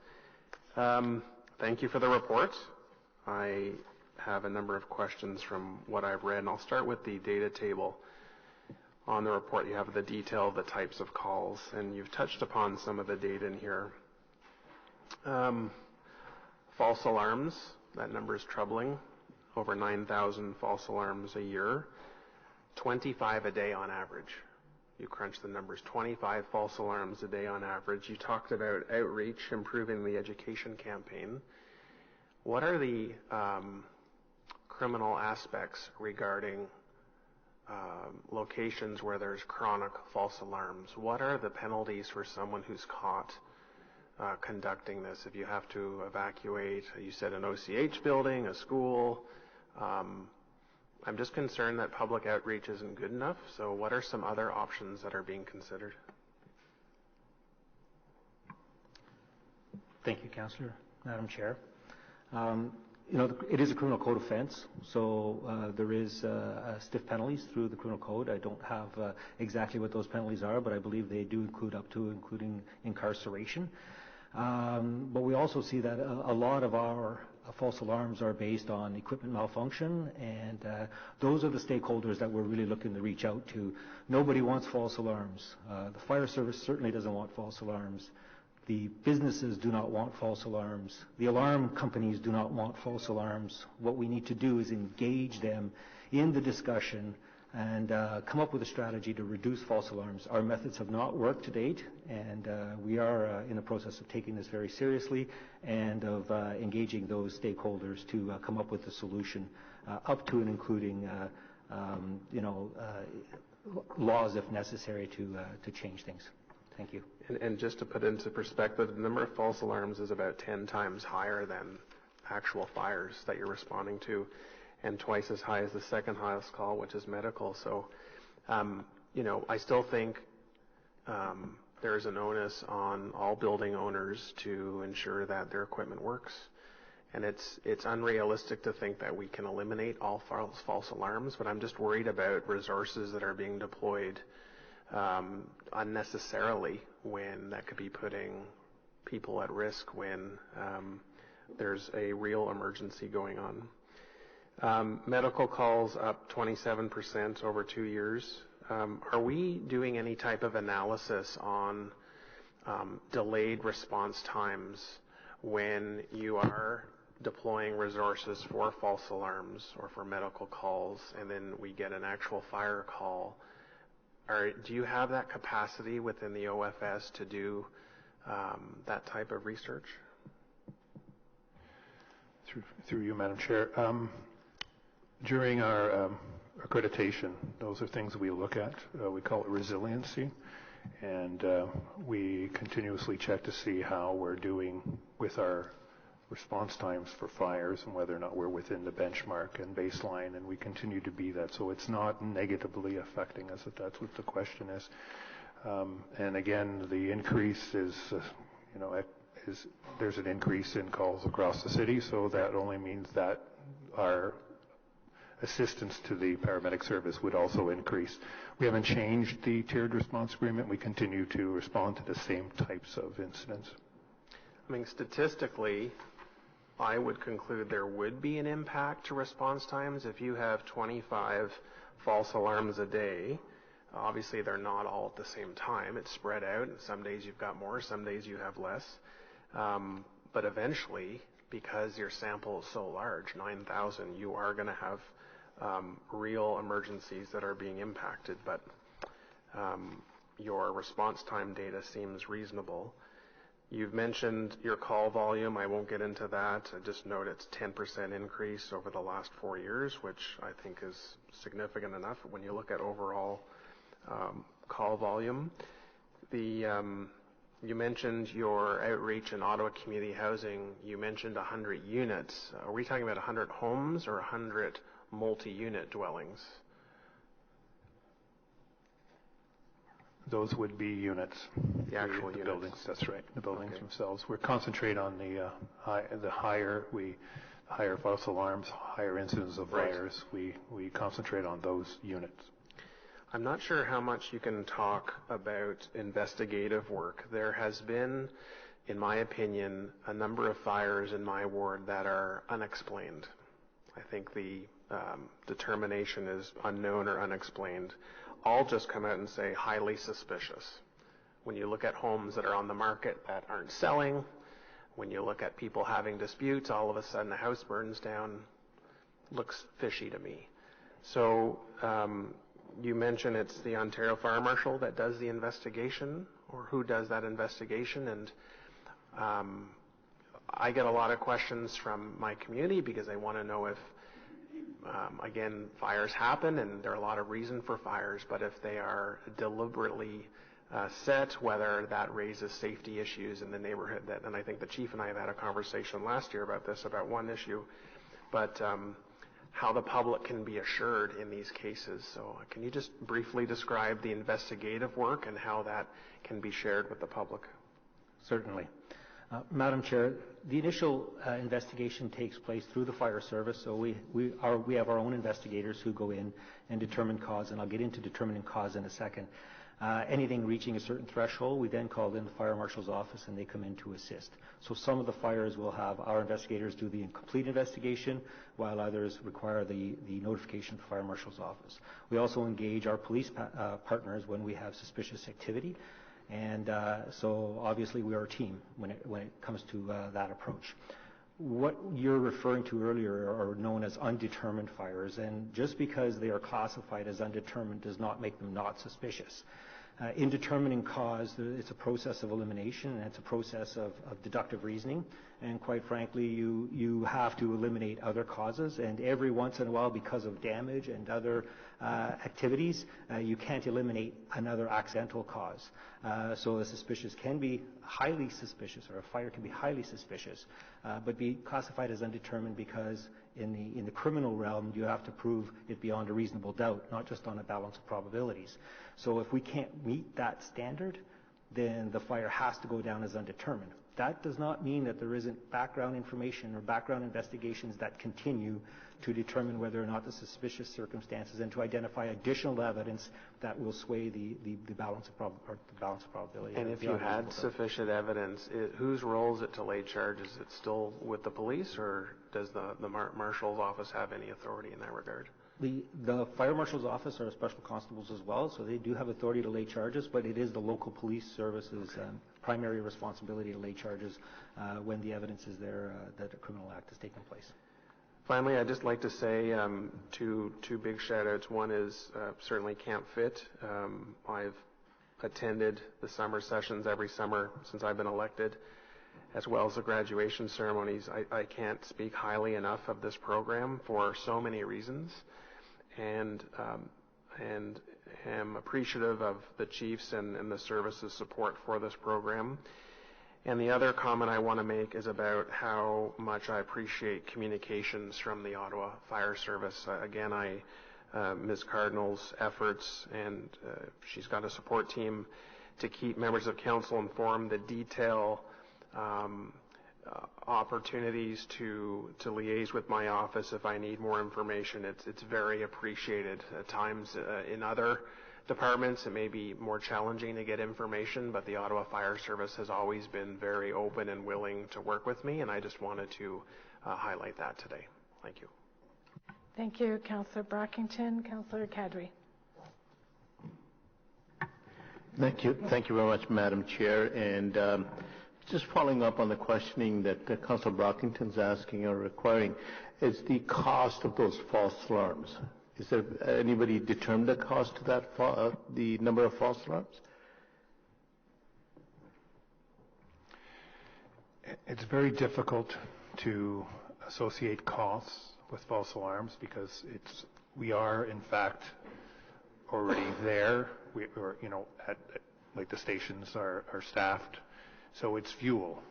Thank you for the report. I have a number of questions from what I've read, and I'll start with the data table. On the report, you have the detail of the types of calls, and you've touched upon some of the data in here. False alarms, that number is troubling. Over 9,000 false alarms a year, 25 a day on average. You crunch the numbers, 25 false alarms a day on average. You talked about outreach, improving the education campaign. What are the criminal aspects regarding locations where there's chronic false alarms? What are the penalties for someone who's caught conducting this? If you have to evacuate, you said an OCH building, a school. I'm just concerned that public outreach isn't good enough. So what are some other options that are being considered? Thank you, Councillor. Madam Chair. It is a criminal code offense, so there is stiff penalties through the criminal code. I don't have exactly what those penalties are, but I believe they do including incarceration. But we also see that a lot of our false alarms are based on equipment malfunction, and those are the stakeholders that we're really looking to reach out to. Nobody wants false alarms. The fire service certainly doesn't want false alarms. The businesses do not want false alarms. The alarm companies do not want false alarms. What we need to do is engage them in the discussion and come up with a strategy to reduce false alarms. Our methods have not worked to date, and we are in the process of taking this very seriously and of engaging those stakeholders to come up with a solution up to and including laws if necessary to change things. Thank you. And just to put into perspective, the number of false alarms is about 10 times higher than actual fires that you're responding to, and twice as high as the second highest call, which is medical. So, I still think there's an onus on all building owners to ensure that their equipment works. And it's unrealistic to think that we can eliminate all false alarms, but I'm just worried about resources that are being deployed unnecessarily when that could be putting people at risk when there's a real emergency going on. Medical calls up 27% over 2 years. Are we doing any type of analysis on delayed response times when you are deploying resources for false alarms or for medical calls, and then we get an actual fire call? Do you have that capacity within the OFS to do that type of research? Through you, Madam Chair. During our accreditation, those are things we look at. We call it resiliency, and we continuously check to see how we're doing with our response times for fires and whether or not we're within the benchmark and baseline, and we continue to be that. So it's not negatively affecting us, if that's what the question is. And again, the increase is, there's an increase in calls across the city, so that only means that our assistance to the paramedic service would also increase. We haven't changed the tiered response agreement. We continue to respond to the same types of incidents. I mean, statistically, I would conclude there would be an impact to response times. If you have 25 false alarms a day, obviously they're not all at the same time. It's spread out, and some days you've got more, some days you have less. But eventually, because your sample is so large, 9,000, you are going to have real emergencies that are being impacted. But your response time data seems reasonable. You've mentioned your call volume. I won't get into that. I just note it's 10% increase over the last 4 years, which I think is significant enough when you look at overall call volume. You mentioned your outreach in Ottawa Community Housing. You mentioned 100 units. Are we talking about 100 homes or 100 multi-unit dwellings? Those would be units. The actual units. Buildings, that's right. The buildings themselves. We concentrate on the higher false alarms, higher incidents of fires. We concentrate on those units. I'm not sure how much you can talk about investigative work. There has been, in my opinion, a number of fires in my ward that are unexplained. I think the determination is unknown or unexplained. All just come out and say highly suspicious. When you look at homes that are on the market that aren't selling, when you look at people having disputes, all of a sudden a house burns down, looks fishy to me. So you mentioned it's the Ontario Fire Marshal that does the investigation, or who does that investigation? And I get a lot of questions from my community because they want to know if again, fires happen, and there are a lot of reason for fires, but if they are deliberately set, whether that raises safety issues in the neighborhood. And I think the chief and I have had a conversation last year about this, about one issue, but how the public can be assured in these cases. So can you just briefly describe the investigative work and how that can be shared with the public? Certainly. Madam Chair, the initial investigation takes place through the fire service, so we have our own investigators who go in and determine cause, and I'll get into determining cause in a second. Anything reaching a certain threshold, we then call in the fire marshal's office and they come in to assist. So some of the fires will have our investigators do the complete investigation, while others require the notification of the fire marshal's office. We also engage our police partners when we have suspicious activity. And so obviously we are a team when it comes to that approach. What you're referring to earlier are known as undetermined fires, and just because they are classified as undetermined does not make them not suspicious. In determining cause, it's a process of elimination, and it's a process of deductive reasoning. And quite frankly, you have to eliminate other causes, and every once in a while, because of damage and other activities, you can't eliminate another accidental cause. So a suspicious can be highly suspicious, or a fire can be highly suspicious, but be classified as undetermined because in the criminal realm, you have to prove it beyond a reasonable doubt, not just on a balance of probabilities. So if we can't meet that standard, then the fire has to go down as undetermined. That does not mean that there isn't background information or background investigations that continue to determine whether or not the suspicious circumstances and to identify additional evidence that will sway the balance of probability. And if you had sufficient evidence, whose role is it to lay charge? Is it still with the police, or does the marshal's office have any authority in that regard? The fire marshal's office are special constables as well, so they do have authority to lay charges, but it is the local police service's primary responsibility to lay charges when the evidence is there that a criminal act has taken place. Finally, I'd just like to say two big shout-outs. One is certainly Camp Fit. I've attended the summer sessions every summer since I've been elected, as well as the graduation ceremonies. I can't speak highly enough of this program for so many reasons, and am appreciative of the chiefs and the service's support for this program. And the other comment I want to make is about how much I appreciate communications from the Ottawa Fire Service. Again, Ms. Cardinal's efforts, and she's got a support team to keep members of council informed, the detail opportunities to liaise with my office if I need more information. It's very appreciated. At times in other departments it may be more challenging to get information, but the Ottawa Fire Service has always been very open and willing to work with me, and I just wanted to highlight that today. Thank you. Thank you, Councillor Brockington. Councillor Kadri. Thank you. Thank you very much, Madam Chair. And just following up on the questioning that Councillor Brockington's asking or requiring, is the cost of those false alarms. Is there anybody determined the cost of that, the number of false alarms? It's very difficult to associate costs with false alarms because we are in fact already there. We're like the stations are staffed, so it's fuel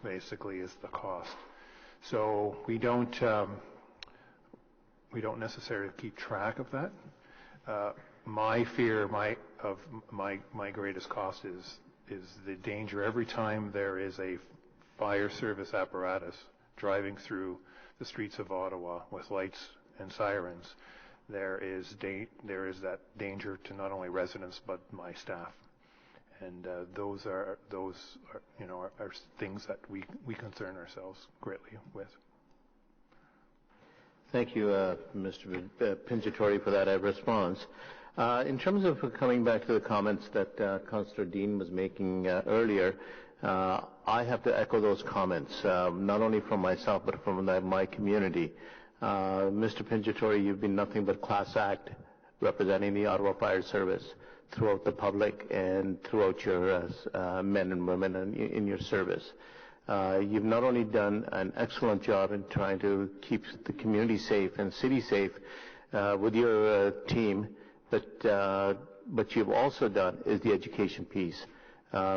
basically is the cost. So we don't necessarily keep track of that. My fear, my greatest cost is the danger every time there is a fire service apparatus driving through the streets of Ottawa with lights and sirens. There is that danger to not only residents but my staff, and those are things that we concern ourselves greatly with. Thank you, Mr. Pinjatori, for that response. In terms of coming back to the comments that Councillor Dean was making earlier, I have to echo those comments, not only from myself but from my community. Mr. Pinjatori, you've been nothing but class act representing the Ottawa Fire Service throughout the public and throughout your men and women in your service. You've not only done an excellent job in trying to keep the community safe and city safe with your team, but you've also done is the education piece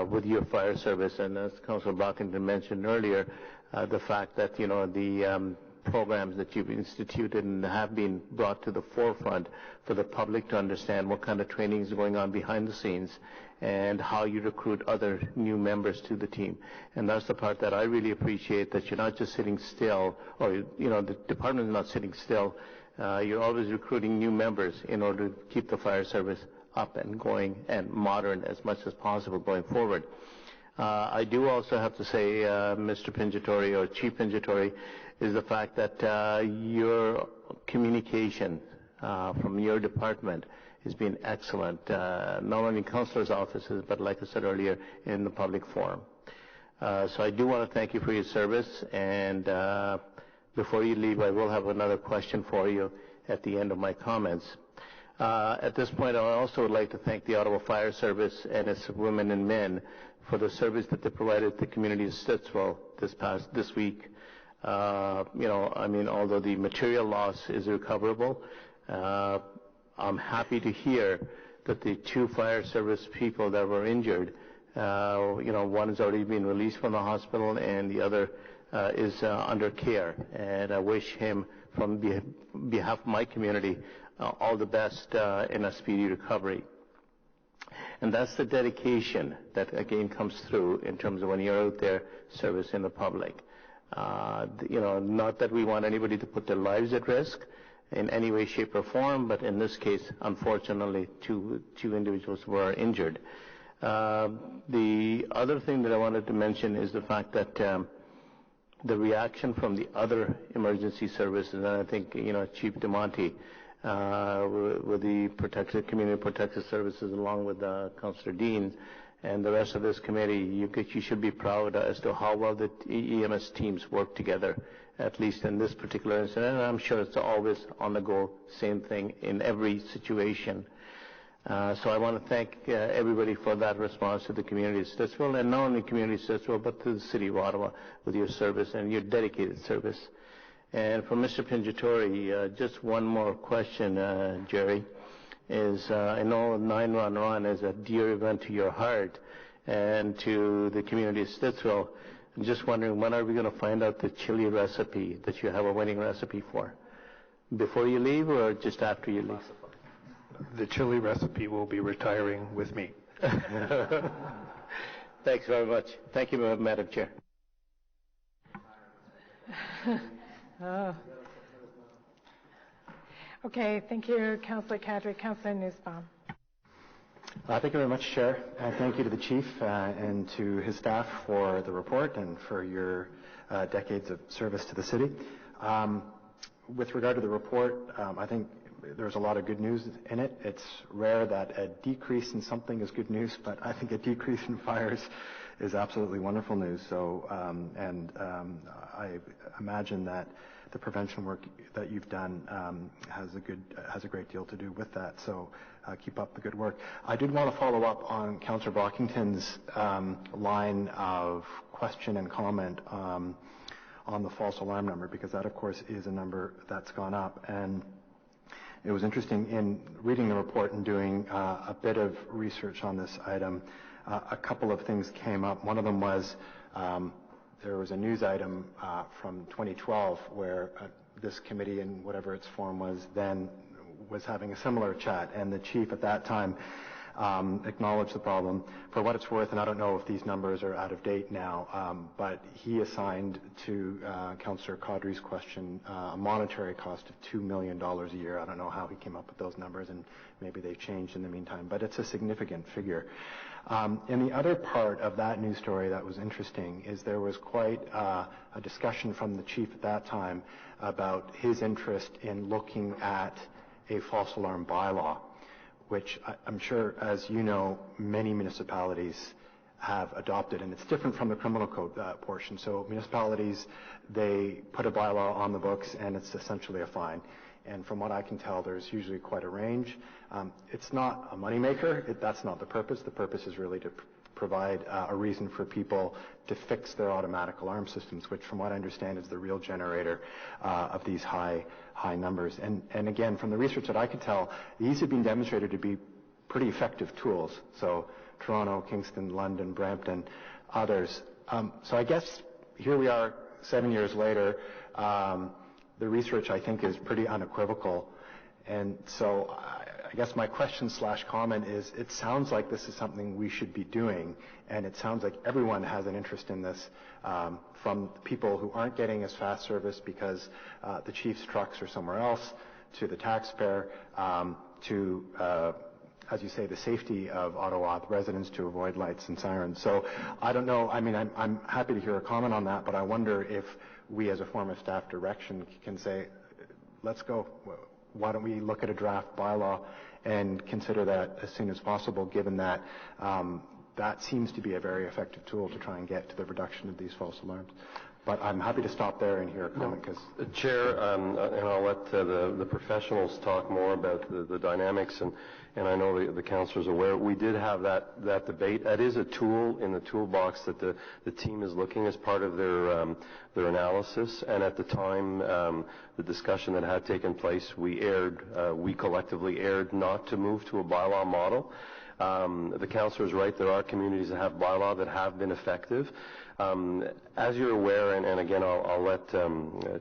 with your fire service. And as Councillor Brockington mentioned earlier, the fact that the programs that you've instituted and have been brought to the forefront for the public to understand what kind of training is going on behind the scenes and how you recruit other new members to the team. And that's the part that I really appreciate, that you're not just sitting still, or the department is not sitting still. You're always recruiting new members in order to keep the fire service up and going and modern as much as possible going forward. I do also have to say, Mr. Pinjatori, or Chief Pinjatori, is the fact that your communication from your department has been excellent, not only in councillors' offices, but like I said earlier, in the public forum. So I do want to thank you for your service, and before you leave, I will have another question for you at the end of my comments. At this point, I also would like to thank the Ottawa Fire Service and its women and men for the service that they provided the community of Stittsville this week. Although the material loss is recoverable, I'm happy to hear that the 2 fire service people that were injured, one has already been released from the hospital and the other is under care. And I wish him, from behalf of my community, all the best in a speedy recovery. And that's the dedication that again comes through in terms of when you're out there servicing the public. Not that we want anybody to put their lives at risk in any way, shape, or form, but in this case, unfortunately, two individuals were injured. The other thing that I wanted to mention is the fact that the reaction from the other emergency services, and I think, Chief DeMonte, with the Community Protective Services, along with Councillor Dean and the rest of this committee, you should be proud as to how well the EMS teams work together, at least in this particular incident. And I'm sure it's always on the go, same thing in every situation. So I want to thank everybody for that response to the community of Stittsville, and not only community of Stittsville, but to the city of Ottawa with your service and your dedicated service. And for Mr. Pinjatori, just one more question, Jerry, is I know 911 is a dear event to your heart and to the community of Stittsville. I'm just wondering, when are we going to find out the chili recipe that you have a winning recipe for? Before you leave or just after you leave? The chili recipe will be retiring with me. Thanks very much. Thank you, Madam Chair. Okay, thank you, Councillor Kadri. Councillor Nussbaum. Thank you very much, Chair. Thank you to the Chief and to his staff for the report and for your decades of service to the city. With regard to the report, I think there's a lot of good news in it. It's rare that a decrease in something is good news, but I think a decrease in fires is absolutely wonderful news. So, I imagine that the prevention work that you've done has a great deal to do with that. So, keep up the good work. I did want to follow up on Councillor Brockington's line of question and comment on the false alarm number, because that, of course, is a number that's gone up. And it was interesting in reading the report and doing a bit of research on this item. A couple of things came up. One of them was there was a news item from 2012 where this committee, in whatever its form was then, was having a similar chat, and the chief at that time acknowledged the problem. For what it's worth, and I don't know if these numbers are out of date now, but he assigned to Councillor Kadri's question a monetary cost of $2 million a year. I don't know how he came up with those numbers, and maybe they've changed in the meantime, but it's a significant figure. And the other part of that news story that was interesting is there was quite a discussion from the chief at that time about his interest in looking at a false alarm bylaw, which I'm sure, as you know, many municipalities have adopted, and it's different from the criminal code portion. So municipalities, they put a bylaw on the books, and it's essentially a fine. And from what I can tell, there's usually quite a range. It's not a moneymaker. That's not the purpose. The purpose is really to provide a reason for people to fix their automatic alarm systems, which, from what I understand, is the real generator of these high numbers. And again, from the research that I could tell, these have been demonstrated to be pretty effective tools. So Toronto, Kingston, London, Brampton, others. So I guess here we are 7 years later. The research, I think, is pretty unequivocal. And so I guess my question / comment is, it sounds like this is something we should be doing, and it sounds like everyone has an interest in this, from people who aren't getting as fast service because the chief's trucks are somewhere else, to the taxpayer, to, as you say, the safety of Ottawa, the residents, to avoid lights and sirens. So I don't know. I mean, I'm happy to hear a comment on that, but I wonder if we as a form of staff direction can say, let's go. Why don't we look at a draft bylaw and consider that as soon as possible, given that that seems to be a very effective tool to try and get to the reduction of these false alarms. But I'm happy to stop there and hear a comment because... Chair, and I'll let the professionals talk more about the dynamics, and I know the councillor is aware. We did have that debate. That is a tool in the toolbox that the team is looking as part of their analysis. And at the time, the discussion that had taken place, we collectively erred not to move to a bylaw model. The councillor is right. There are communities that have bylaw that have been effective. As you're aware, and again, I'll let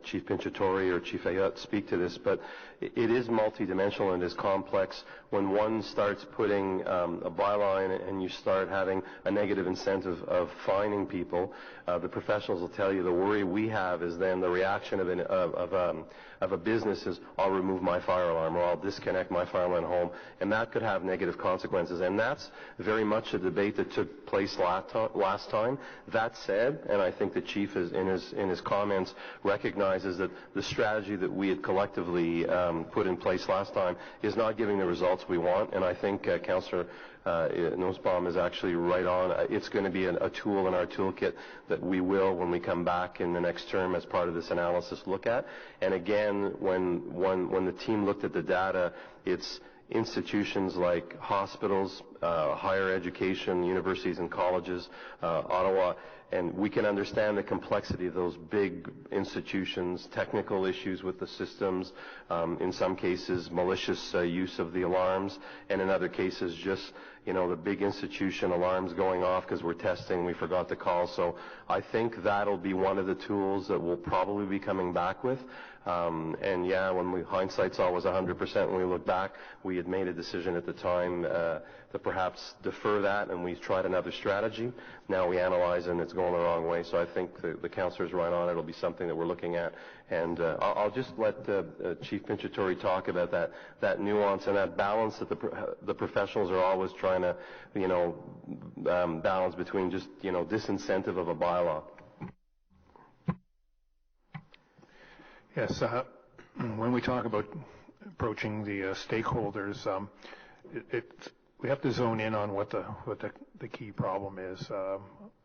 Chief Pinciatori or Chief Ayotte speak to this, but it is multidimensional and is complex. When one starts putting a bylaw in and you start having a negative incentive of fining people, the professionals will tell you the worry we have is then the reaction of a business is, I'll remove my fire alarm or I'll disconnect my fire alarm at home, and that could have negative consequences. And that's very much a debate that took place last time. That said, and I think the Chief is, in his comments recognizes that the strategy that we had collectively put in place last time is not giving the results we want, and I think Councillor Nussbaum is actually right on. It's going to be a tool in our toolkit that we will, when we come back in the next term as part of this analysis, look at. And again, when the team looked at the data, it's institutions like hospitals, higher education, universities and colleges, Ottawa, and we can understand the complexity of those big institutions, technical issues with the systems, in some cases malicious use of the alarms, and in other cases just, the big institution alarms going off because we're testing, we forgot to call. So I think that'll be one of the tools that we'll probably be coming back with. And yeah, hindsight's always 100%. When we look back, we had made a decision at the time to perhaps defer that, and we tried another strategy. Now we analyze, and it's going the wrong way. So I think the councillor's right on. It'll be something that we're looking at. And I'll just let Chief Pinciatori talk about that nuance and that balance that the professionals are always trying to, balance between just, disincentive of a bylaw. Yes, when we talk about approaching the stakeholders, we have to zone in on what the key problem is.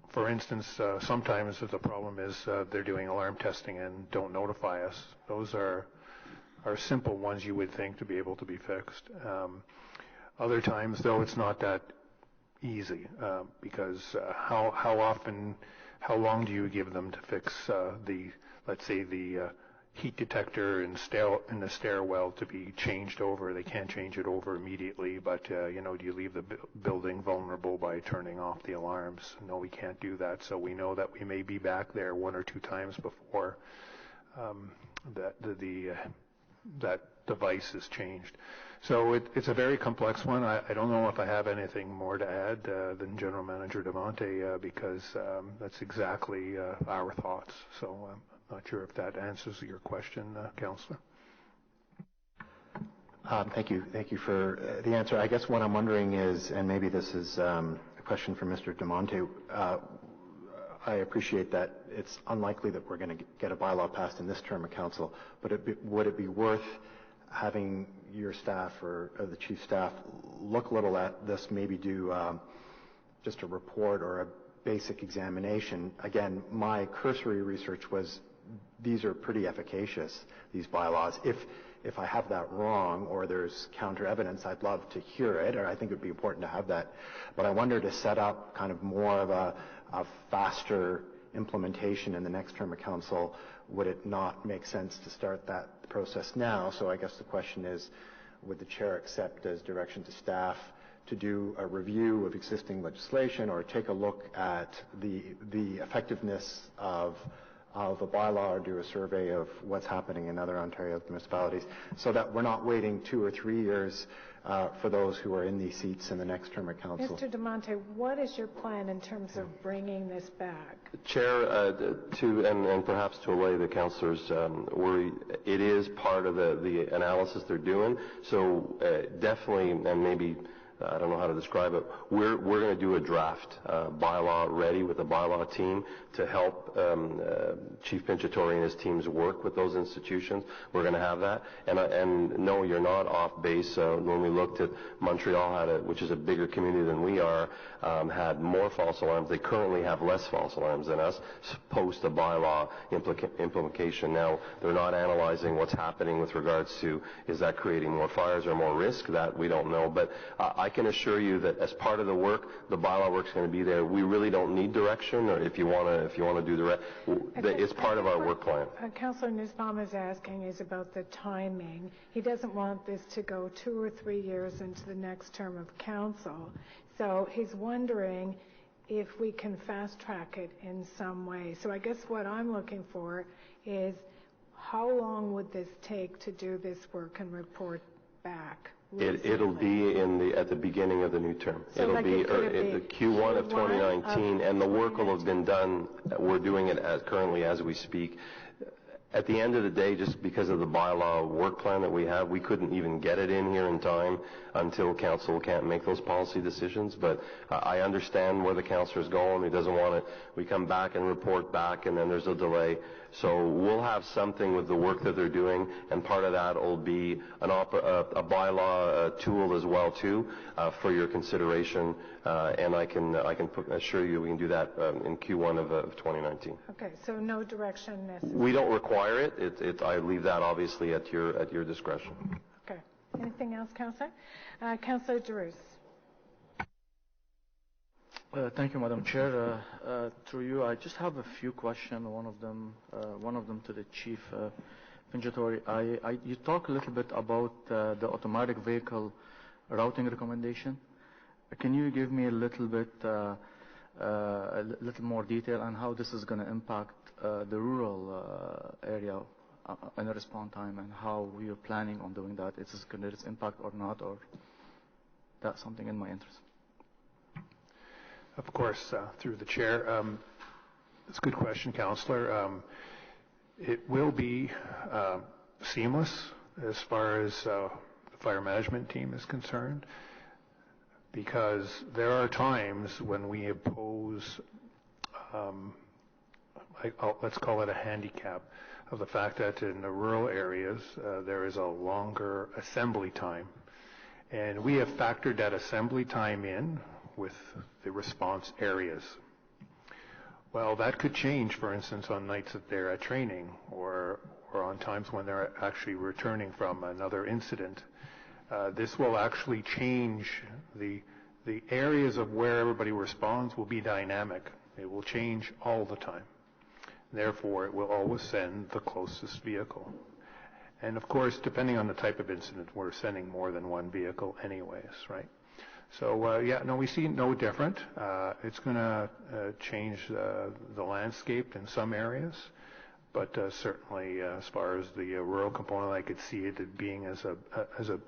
For instance, sometimes the problem is they're doing alarm testing and don't notify us. Those are simple ones you would think to be able to be fixed. Other times, though, it's not that easy because how long do you give them to fix let's say the heat detector in the stairwell to be changed over? They can't change it over immediately, but do you leave the building vulnerable by turning off the alarms? No, we can't do that. So we know that we may be back there one or two times before that device is changed. So it's a very complex one. I don't know if I have anything more to add than General Manager Davanti because that's exactly our thoughts. So not sure if that answers your question, Councillor. Thank you for the answer. I guess what I'm wondering is, and maybe this is a question for Mr. Davanti, I appreciate that it's unlikely that we're going to get a bylaw passed in this term of council, but would it be worth having your staff or the chief staff look a little at this, maybe do just a report or a basic examination? Again, my cursory research was these are pretty efficacious, these bylaws. If I have that wrong or there's counter evidence, I'd love to hear it, or I think it would be important to have that. But I wonder to set up kind of more of a faster implementation in the next term of council, would it not make sense to start that process now? So I guess the question is, would the chair accept as direction to staff to do a review of existing legislation or take a look at the effectiveness of a bylaw or do a survey of what's happening in other Ontario municipalities so that we're not waiting 2 or 3 years for those who are in these seats in the next term of council? Mr. Davanti, what is your plan in terms of bringing this back? Chair, and perhaps to allay the councillors' worry, it is part of the analysis they're doing. So definitely, and maybe I don't know how to describe it. We're going to do a draft bylaw ready with the bylaw team to help Chief Pinciatori and his teams work with those institutions. We're going to have that. And no, you're not off base. When we looked at Montreal, which is a bigger community than we are, had more false alarms. They currently have less false alarms than us post the bylaw implementation. Now, they're not analyzing what's happening with regards to is that creating more fires or more risk. That we don't know. But I can assure you that as part of the work, the bylaw work's going to be there. We really don't need direction, or if you want to do the rest, it's part of our work plan. Councillor Nussbaum is asking is about the timing. He doesn't want this to go 2 or 3 years into the next term of council. So he's wondering if we can fast track it in some way. So I guess what I'm looking for is how long would this take to do this work and report back? It'll be at the beginning of the new term. So It'll be the Q1 of 2019, and the work will have been done. We're doing it currently as we speak. At the end of the day, just because of the bylaw work plan that we have, we couldn't even get it in here in time until council can't make those policy decisions. But I understand where the councillor is going. He doesn't want it. We come back and report back, and then there's a delay. So we'll have something with the work that they're doing, and part of that will be a bylaw tool as well too for your consideration. And I can assure you we can do that in Q1 of 2019. Okay, so no direction necessary. We don't require it. I leave that obviously at your discretion. Okay. Anything else, Councillor? Councillor Giroux. Thank you, Madam Chair. Through you, I just have a few questions. One of them to the Chief Pinciatori. You talk a little bit about the automatic vehicle routing recommendation. Can you give me a little more detail on how this is going to impact the rural area in the response time, and how we are planning on doing that? Is this going to impact or not, or that's something in my interest? Of course, through the chair. It's a good question, Councillor. It will be seamless as far as the fire management team is concerned, because there are times when we impose, let's call it a handicap, of the fact that in the rural areas there is a longer assembly time. And we have factored that assembly time in with the response areas. Well, that could change, for instance, on nights that they're at training, or on times when they're actually returning from another incident. This will actually change the areas of where everybody responds will be dynamic. It will change all the time. Therefore, it will always send the closest vehicle. And of course, depending on the type of incident, we're sending more than one vehicle anyways, right? So, we see no different. It's going to change the landscape in some areas, but certainly as far as the rural component, I could see it being as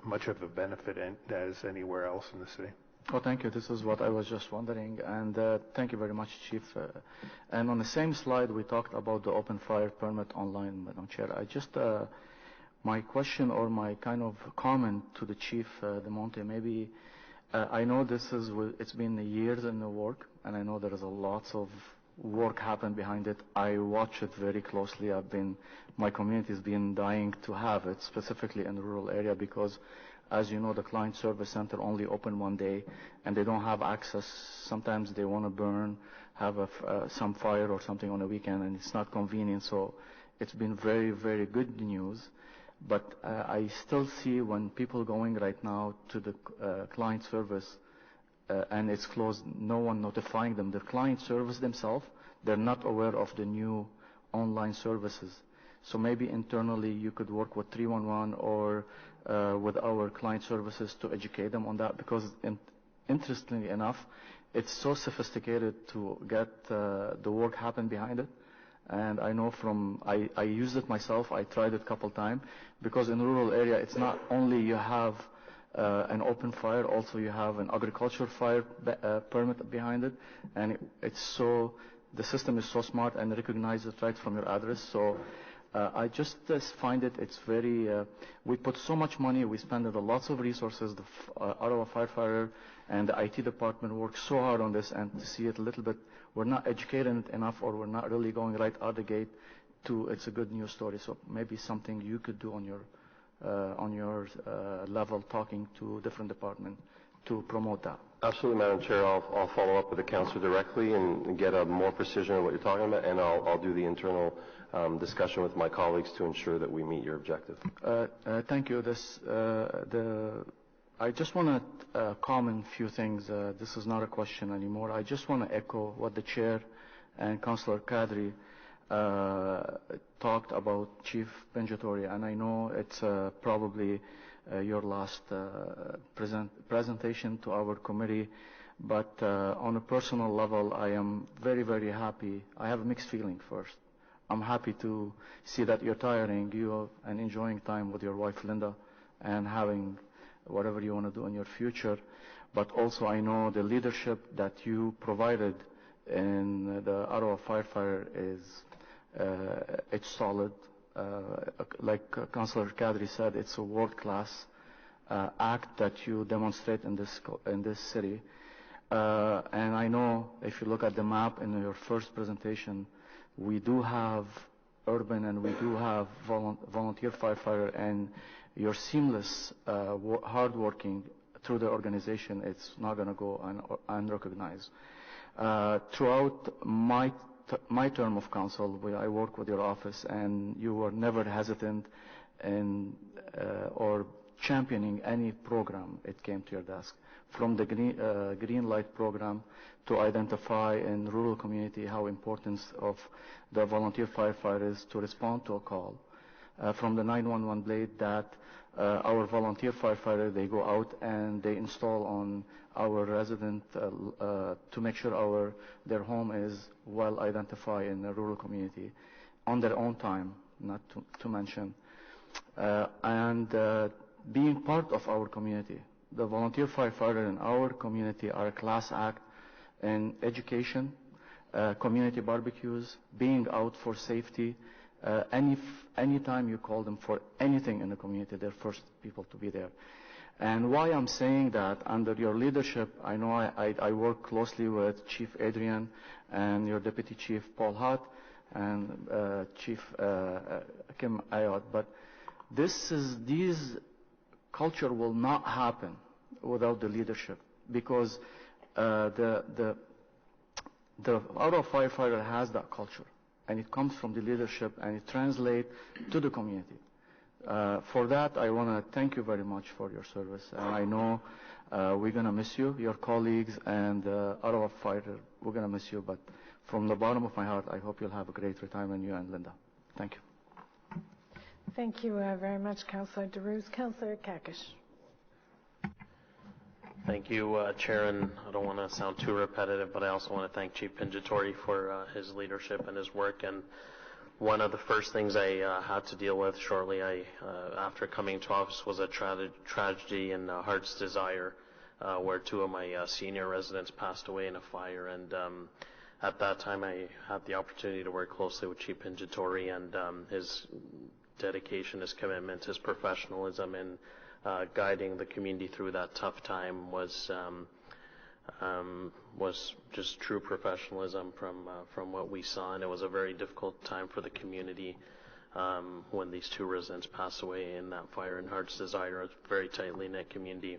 much of a benefit as anywhere else in the city. Oh, thank you. This is what I was just wondering, and thank you very much, Chief. And on the same slide, we talked about the open fire permit online, Madam Chair. My question or my kind of comment to the Chief De Monte, maybe, I know it's been years in the work, and I know there is a lot of work happened behind it. I watch it very closely. My community has been dying to have it, specifically in the rural area, because, as you know, the client service center only open one day, and they don't have access. Sometimes they want to have some fire or something on a weekend, and it's not convenient. So it's been very, very good news. But I still see when people going right now to the client service and it's closed, no one notifying them. The client service themselves, they're not aware of the new online services. So maybe internally you could work with 311 or with our client services to educate them on that, because interestingly enough, it's so sophisticated to get the work happen behind it. And I know I used it myself. I tried it a couple times, because in the rural area, it's not only you have an open fire, also you have an agricultural fire permit behind it, and the system is so smart and recognizes it right from your address. So I just find it's very, we put so much money, we spend lots of resources, the Ottawa firefighter and the IT department work so hard on this, and to see it a little bit, we're not educated enough, or we're not really going right out the gate to, it's a good news story. So maybe something you could do on your level, talking to different departments to promote that. Absolutely, Madam Chair. I'll follow up with the councillor directly and get a more precision on what you're talking about, and I'll do the internal discussion with my colleagues to ensure that we meet your objective. Thank you. I just want to comment a few things. This is not a question anymore. I just want to echo what the chair and Councillor Kadri talked about Chief Pinjatori, and I know it's probably your last presentation to our committee, but on a personal level, I am very, very happy. I have a mixed feeling first. I'm happy to see that you're tiring, and enjoying time with your wife Linda, and having whatever you want to do in your future. But also I know the leadership that you provided in the Ottawa firefighter is it's solid. Like Councillor Kadri said, it's a world-class act that you demonstrate in this city. And I know if you look at the map in your first presentation, we do have urban and we do have volunteer firefighter, and your seamless hard working through the organization, it's not going to go unrecognized. Throughout my term of council, I work with your office, and you were never hesitant in or championing any program it came to your desk, from the green light program to identify in rural community how important of the volunteer firefighters to respond to a call, from the 911 blade that our volunteer firefighter, they go out and they install on our resident to make sure their home is well identified in the rural community on their own time, not to mention. And being part of our community. The volunteer firefighter in our community are a class act in education, community barbecues, being out for safety. Any time you call them for anything in the community, they're first people to be there. And why I'm saying that, under your leadership, I know I work closely with Chief Adrian and your Deputy Chief Paul Hutt and Chief Kim Ayot, but these culture will not happen without the leadership, because the Ottawa firefighter has that culture, and it comes from the leadership, and it translates to the community. For that, I want to thank you very much for your service, and I know we're going to miss you, your colleagues, and Ottawa fighter, we're going to miss you, but from the bottom of my heart, I hope you'll have a great retirement, you and Linda. Thank you. Thank you very much, Councillor DeRose. Councillor Kakish. Thank you, Chair, and I don't want to sound too repetitive, but I also want to thank Chief Pinjatori for his leadership and his work. And one of the first things I had to deal with shortly after coming to office was a tragedy in Heart's Desire, where two of my senior residents passed away in a fire. And at that time, I had the opportunity to work closely with Chief Pinjatori, and his dedication, his commitment, his professionalism in guiding the community through that tough time was just true professionalism from what we saw, and it was a very difficult time for the community when these two residents passed away in that fire in Heart's Desire. It's a very tightly knit community,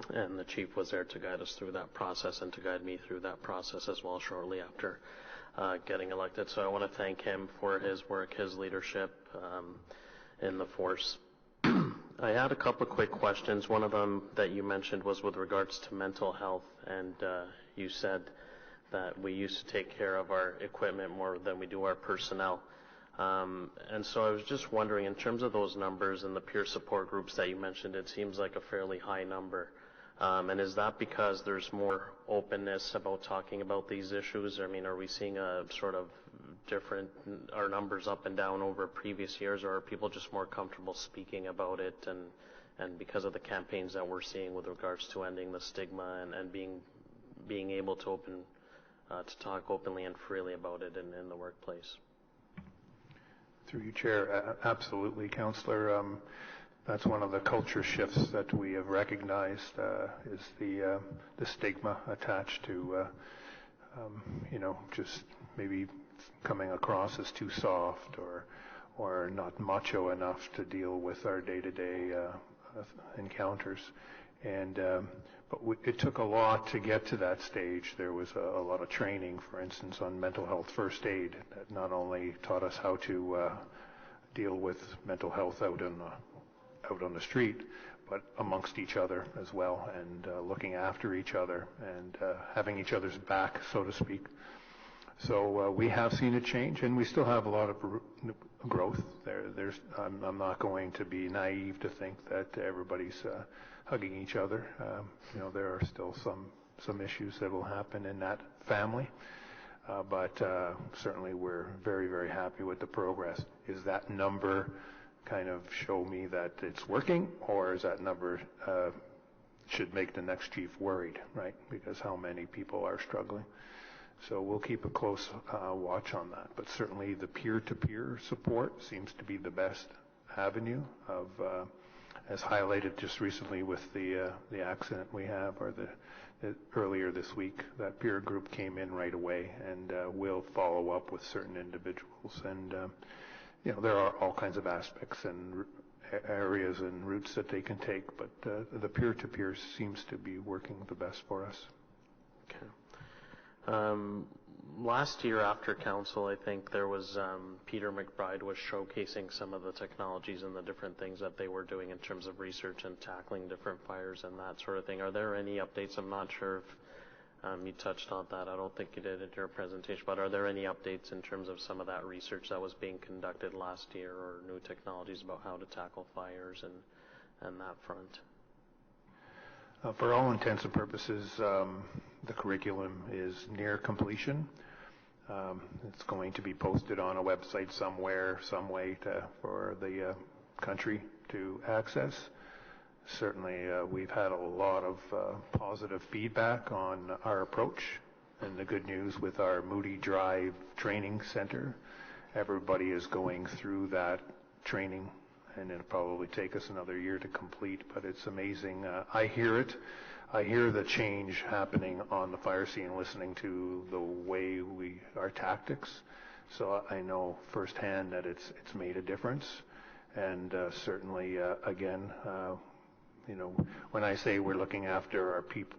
and the chief was there to guide us through that process and to guide me through that process as well shortly after getting elected. So I want to thank him for his work, his leadership in the force. I had a couple of quick questions. One of them that you mentioned was with regards to mental health, and you said that we used to take care of our equipment more than we do our personnel. And so I was just wondering, in terms of those numbers and the peer support groups that you mentioned, it seems like a fairly high number. And is that because there's more openness about talking about these issues? I mean, are we seeing a sort of different, our numbers up and down over previous years, or are people just more comfortable speaking about it, and because of the campaigns that we're seeing with regards to ending the stigma and being able to talk openly and freely about it in the workplace? Through you, Chair. Absolutely, Councillor. That's one of the culture shifts that we have recognized is the stigma attached to, just maybe coming across as too soft or not macho enough to deal with our day-to-day encounters. But it took a lot to get to that stage. There was a lot of training, for instance, on mental health first aid that not only taught us how to deal with mental health out on the street, but amongst each other as well, and looking after each other and having each other's back, so to speak. So we have seen a change, and we still have a lot of growth. I'm not going to be naive to think that everybody's hugging each other. There are still some issues that will happen in that family, but certainly we're very, very happy with the progress. Is that number kind of show me that it's working, or is that number should make the next chief worried, right? Because how many people are struggling? So we'll keep a close watch on that. But certainly the peer-to-peer support seems to be the best avenue of, as highlighted just recently with the accident we have, or earlier this week, that peer group came in right away, and we'll follow up with certain individuals. And there are all kinds of aspects and areas and routes that they can take, but the peer-to-peer seems to be working the best for us. Okay. Last year after council, I think there was Peter McBride was showcasing some of the technologies and the different things that they were doing in terms of research and tackling different fires and that sort of thing. Are there any updates? I'm not sure if you touched on that. I don't think you did in your presentation, but are there any updates in terms of some of that research that was being conducted last year, or new technologies about how to tackle fires and that front? For all intents and purposes, the curriculum is near completion. It's going to be posted on a website somewhere, some way for the country to access. Certainly, we've had a lot of positive feedback on our approach, and the good news with our Moody Drive Training Center, everybody is going through that training, and it'll probably take us another year to complete, but it's amazing. I hear it. I hear the change happening on the fire scene, listening to the way our tactics. So I know firsthand that it's made a difference. And certainly, again, when I say we're looking after our people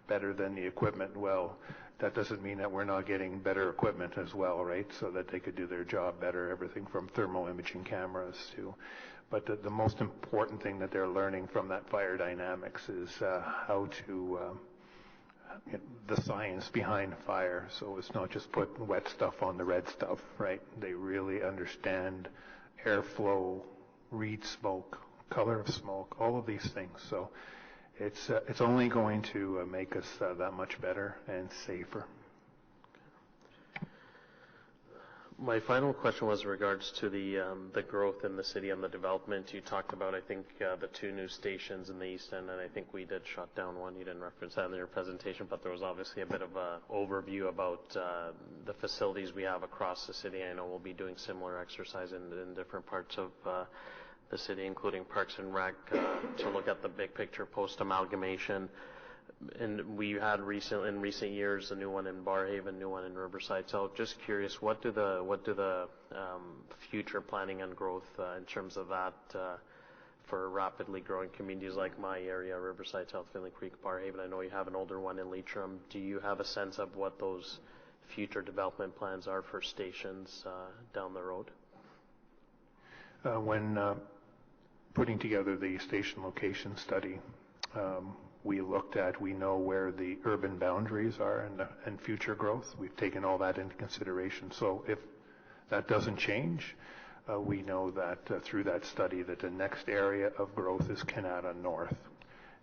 better than the equipment, well, that doesn't mean that we're not getting better equipment as well, right? So that they could do their job better, everything from thermal imaging cameras to... But the most important thing that they're learning from that fire dynamics is how to... the science behind fire. So it's not just put wet stuff on the red stuff, right? They really understand airflow, read smoke, color of smoke, all of these things. So it's only going to make us that much better and safer. My final question was in regards to the growth in the city and the development. You talked about, I think, the 2 new stations in the East End, and I think we did shut down one. You didn't reference that in your presentation, but there was obviously a bit of an overview about the facilities we have across the city. I know we'll be doing similar exercise in different parts of the city, including Parks and Rec, to look at the big picture post-amalgamation. And we had in recent years a new one in Barrhaven, new one in Riverside. So just curious, what do the future planning and growth in terms of that for rapidly growing communities like my area, Riverside, South Finley Creek, Barrhaven? I know you have an older one in Leitrim. Do you have a sense of what those future development plans are for stations down the road? When putting together the station location study, we know where the urban boundaries are and future growth. We've taken all that into consideration. So if that doesn't change, we know that through that study that the next area of growth is Canada North.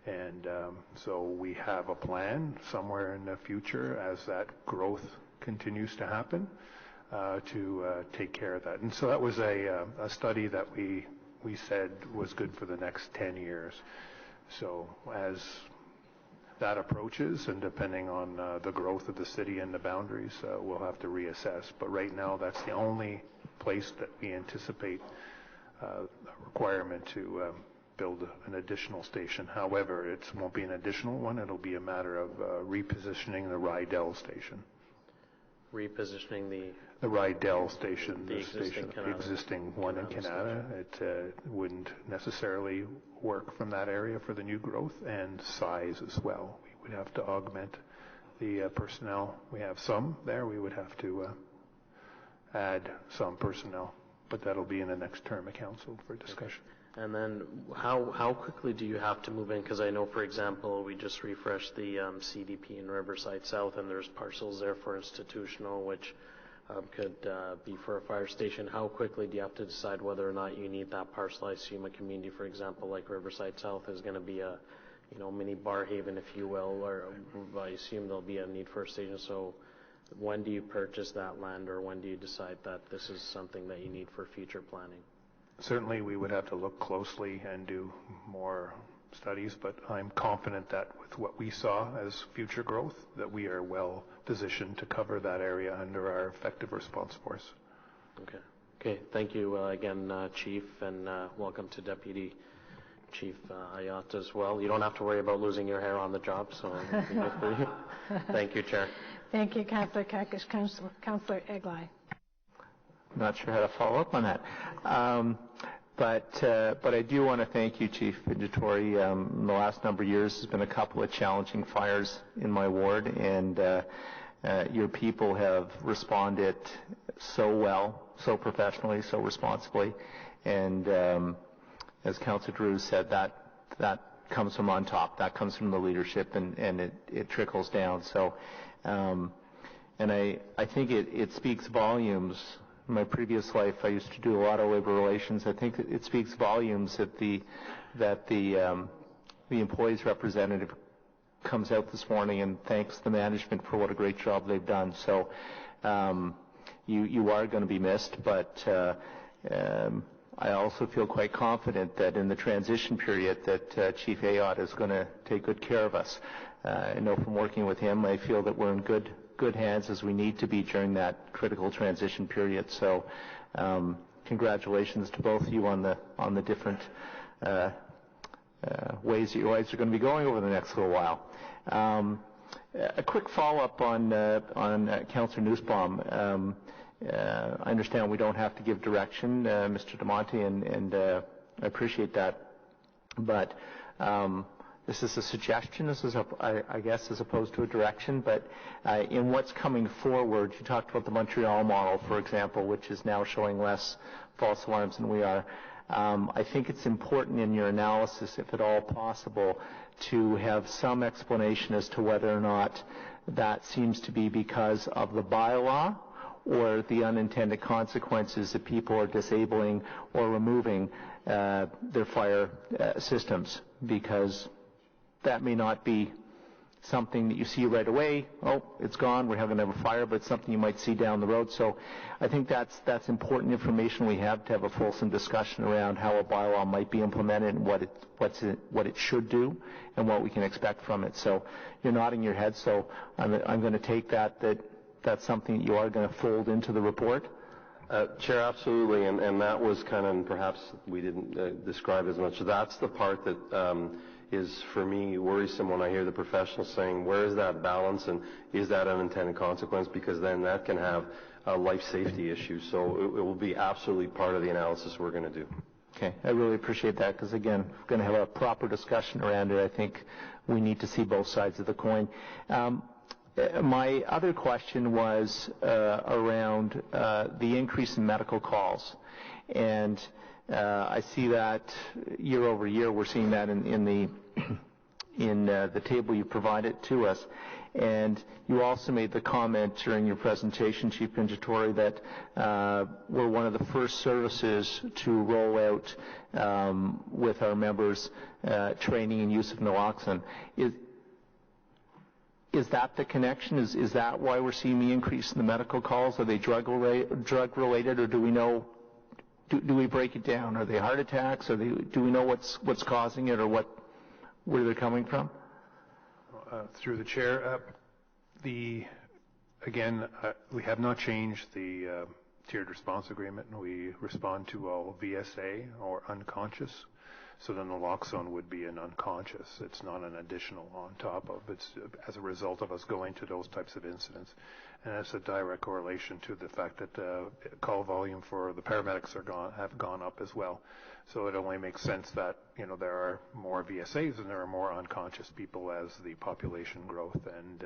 And so we have a plan somewhere in the future as that growth continues to happen to take care of that. And so that was a study that we said was good for the next 10 years. So as that approaches, and depending on the growth of the city and the boundaries, we'll have to reassess. But right now, that's the only place that we anticipate a requirement to build an additional station. However, it won't be an additional one. It'll be a matter of repositioning the Rydell station. Repositioning the Rydell station, the existing one in Canada. It wouldn't necessarily work from that area for the new growth, and size as well. We would have to augment the personnel. We have some there. We would have to add some personnel, but that'll be in the next term of council for discussion. And then how quickly do you have to move in? Because I know, for example, we just refreshed the CDP in Riverside South, and there's parcels there for institutional, which could be for a fire station. How quickly do you have to decide whether or not you need that parcel? I assume a community, for example, like Riverside South is going to be a mini bar haven, if you will, or I assume there'll be a need for a station. So when do you purchase that land, or when do you decide that this is something that you need for future planning? Certainly, we would have to look closely and do more studies, but I'm confident that with what we saw as future growth, that we are well positioned to cover that area under our effective response force. Okay. Thank you again, Chief, and welcome to Deputy Chief Ayotte as well. You don't have to worry about losing your hair on the job, so good for you. Thank you, Chair. Thank you, Councillor Kakish. Councillor Eglai. Not sure how to follow up on that. But I do want to thank you, Chief Pinjatori. In the last number of years, there's been a couple of challenging fires in my ward, and your people have responded so well, so professionally, so responsibly. And as Councillor Drew said, that comes from on top. That comes from the leadership, and it trickles down. So, and I think it speaks volumes. In my previous life, I used to do a lot of labor relations. I think it speaks volumes that the employees representative comes out this morning and thanks the management for what a great job they've done. So you are going to be missed, but I also feel quite confident that in the transition period that Chief Ayotte is going to take good care of us. I know from working with him, I feel that we're in good hands as we need to be during that critical transition period. So congratulations to both of you on the different ways that your lives are going to be going over the next little while. A quick follow-up on Councillor Nussbaum. I understand we don't have to give direction, Mr. DeMonte, and I appreciate that. But this is a suggestion, I guess, as opposed to a direction. But in what's coming forward, you talked about the Montreal model, for example, which is now showing less false alarms than we are. I think it's important in your analysis, if at all possible, to have some explanation as to whether or not that seems to be because of the bylaw or the unintended consequences that people are disabling or removing their fire systems, because that may not be something that you see right away. Oh, it's gone, we're going to have a fire, but it's something you might see down the road. So I think that's important information we have to have a fulsome discussion around how a bylaw might be implemented and what it should do and what we can expect from it. So you're nodding your head, so I'm going to take that's something that you are going to fold into the report. Chair, absolutely, and that was kind of, perhaps we didn't describe as much. That's the part that is, for me, worrisome when I hear the professionals saying, where is that balance, and is that unintended consequence? Because then that can have a life safety issue. So it will be absolutely part of the analysis we're going to do. Okay, I really appreciate that, because again, we're going to have a proper discussion around it. I think we need to see both sides of the coin. My other question was around the increase in medical calls, and I see that year over year. We're seeing that in the table you provided to us, and you also made the comment during your presentation, Chief Pinjatori, that we're one of the first services to roll out with our members training and use of naloxone. Is that the connection? Is that why we're seeing the increase in the medical calls? Are they drug related, or do we know? Do we break it down? Are they heart attacks? Do we know what's causing it, or where they're coming from? Through the chair, we have not changed the tiered response agreement, and we respond to all VSA or unconscious. So then the naloxone would be an unconscious. It's not an additional on top of. It's as a result of us going to those types of incidents. And that's a direct correlation to the fact that call volume for the paramedics have gone up as well. So it only makes sense that, there are more VSAs and there are more unconscious people as the population growth. And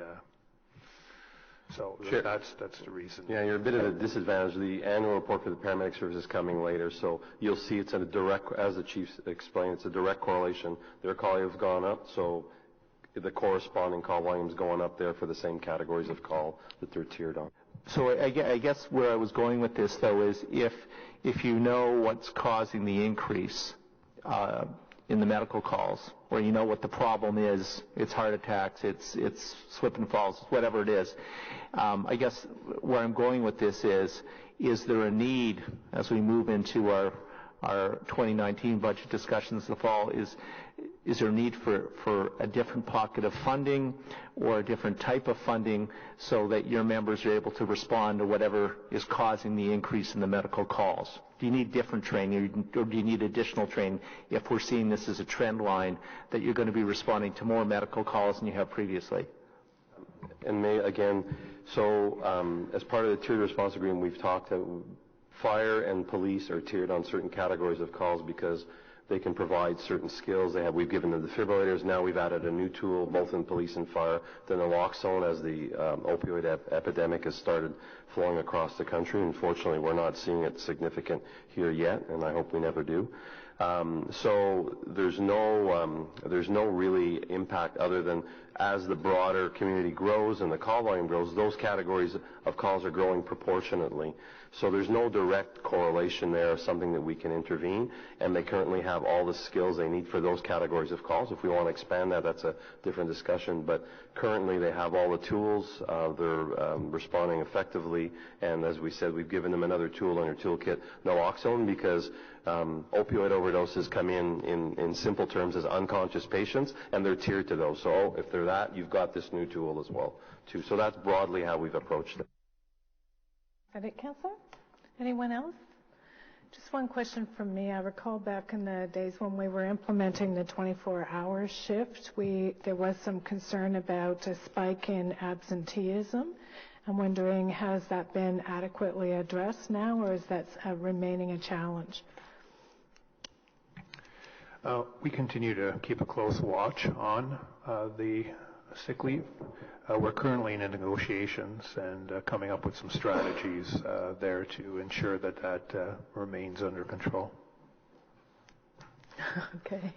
so Sure. that's the reason. Yeah, you're a bit at a disadvantage. The annual report for the paramedic service is coming later, so you'll see it's a direct, as the chief explained, it's a direct correlation. Their call volume has gone up, so the corresponding call volume is going up there for the same categories of call that they're tiered on. So I guess where I was going with this, though, is if you know what's causing the increase in the medical calls, or you know what the problem is, it's heart attacks, it's slip and falls, whatever it is. I guess where I'm going with this is there a need, as we move into our 2019 budget discussions in the fall, is there a need for a different pocket of funding or a different type of funding so that your members are able to respond to whatever is causing the increase in the medical calls? Do you need different training, or do you need additional training if we're seeing this as a trend line that you're going to be responding to more medical calls than you have previously? And as part of the tiered response agreement, we've talked that fire and police are tiered on certain categories of calls because they can provide certain skills. We've given them defibrillators. Now we've added a new tool, both in police and fire, the naloxone, as the opioid epidemic has started flowing across the country. Unfortunately, we're not seeing it significant here yet, and I hope we never do. So there's no really impact other than as the broader community grows and the call volume grows, those categories of calls are growing proportionately. So there's no direct correlation there of something that we can intervene, and they currently have all the skills they need for those categories of calls. If we want to expand that, that's a different discussion, but currently they have all the tools, they're responding effectively, and as we said, we've given them another tool in their toolkit, naloxone, because opioid overdoses come in simple terms as unconscious patients, and they're tiered to those. So if they're that, you've got this new tool as well, too. So that's broadly how we've approached it. Is that it, Councillor? Anyone else? Just one question from me. I recall back in the days when we were implementing the 24-hour shift, there was some concern about a spike in absenteeism. I'm wondering, has that been adequately addressed now, or is that remaining a challenge? We continue to keep a close watch on the sick leave. We're currently in negotiations and coming up with some strategies there to ensure that remains under control. Okay,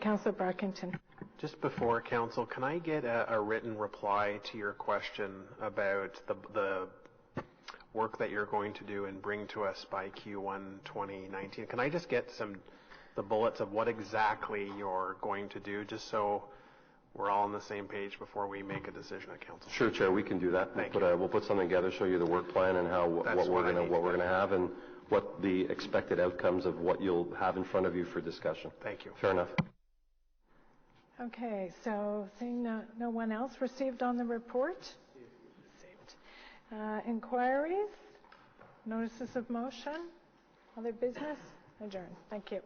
Councillor Brockington. Just before Council, can I get a written reply to your question about the work that you're going to do and bring to us by Q1 2019? Can I just get the bullets of what exactly you're going to do, just so we're all on the same page before we make a decision at Council? Sure, Chair, we can do that. We'll put something together, show you the work plan and what we're going to have, and what the expected outcomes of what you'll have in front of you for discussion. Thank you. Fair enough. Okay, so seeing no one else received on the report? Received. Inquiries? Notices of motion? Other business? Adjourned. Thank you.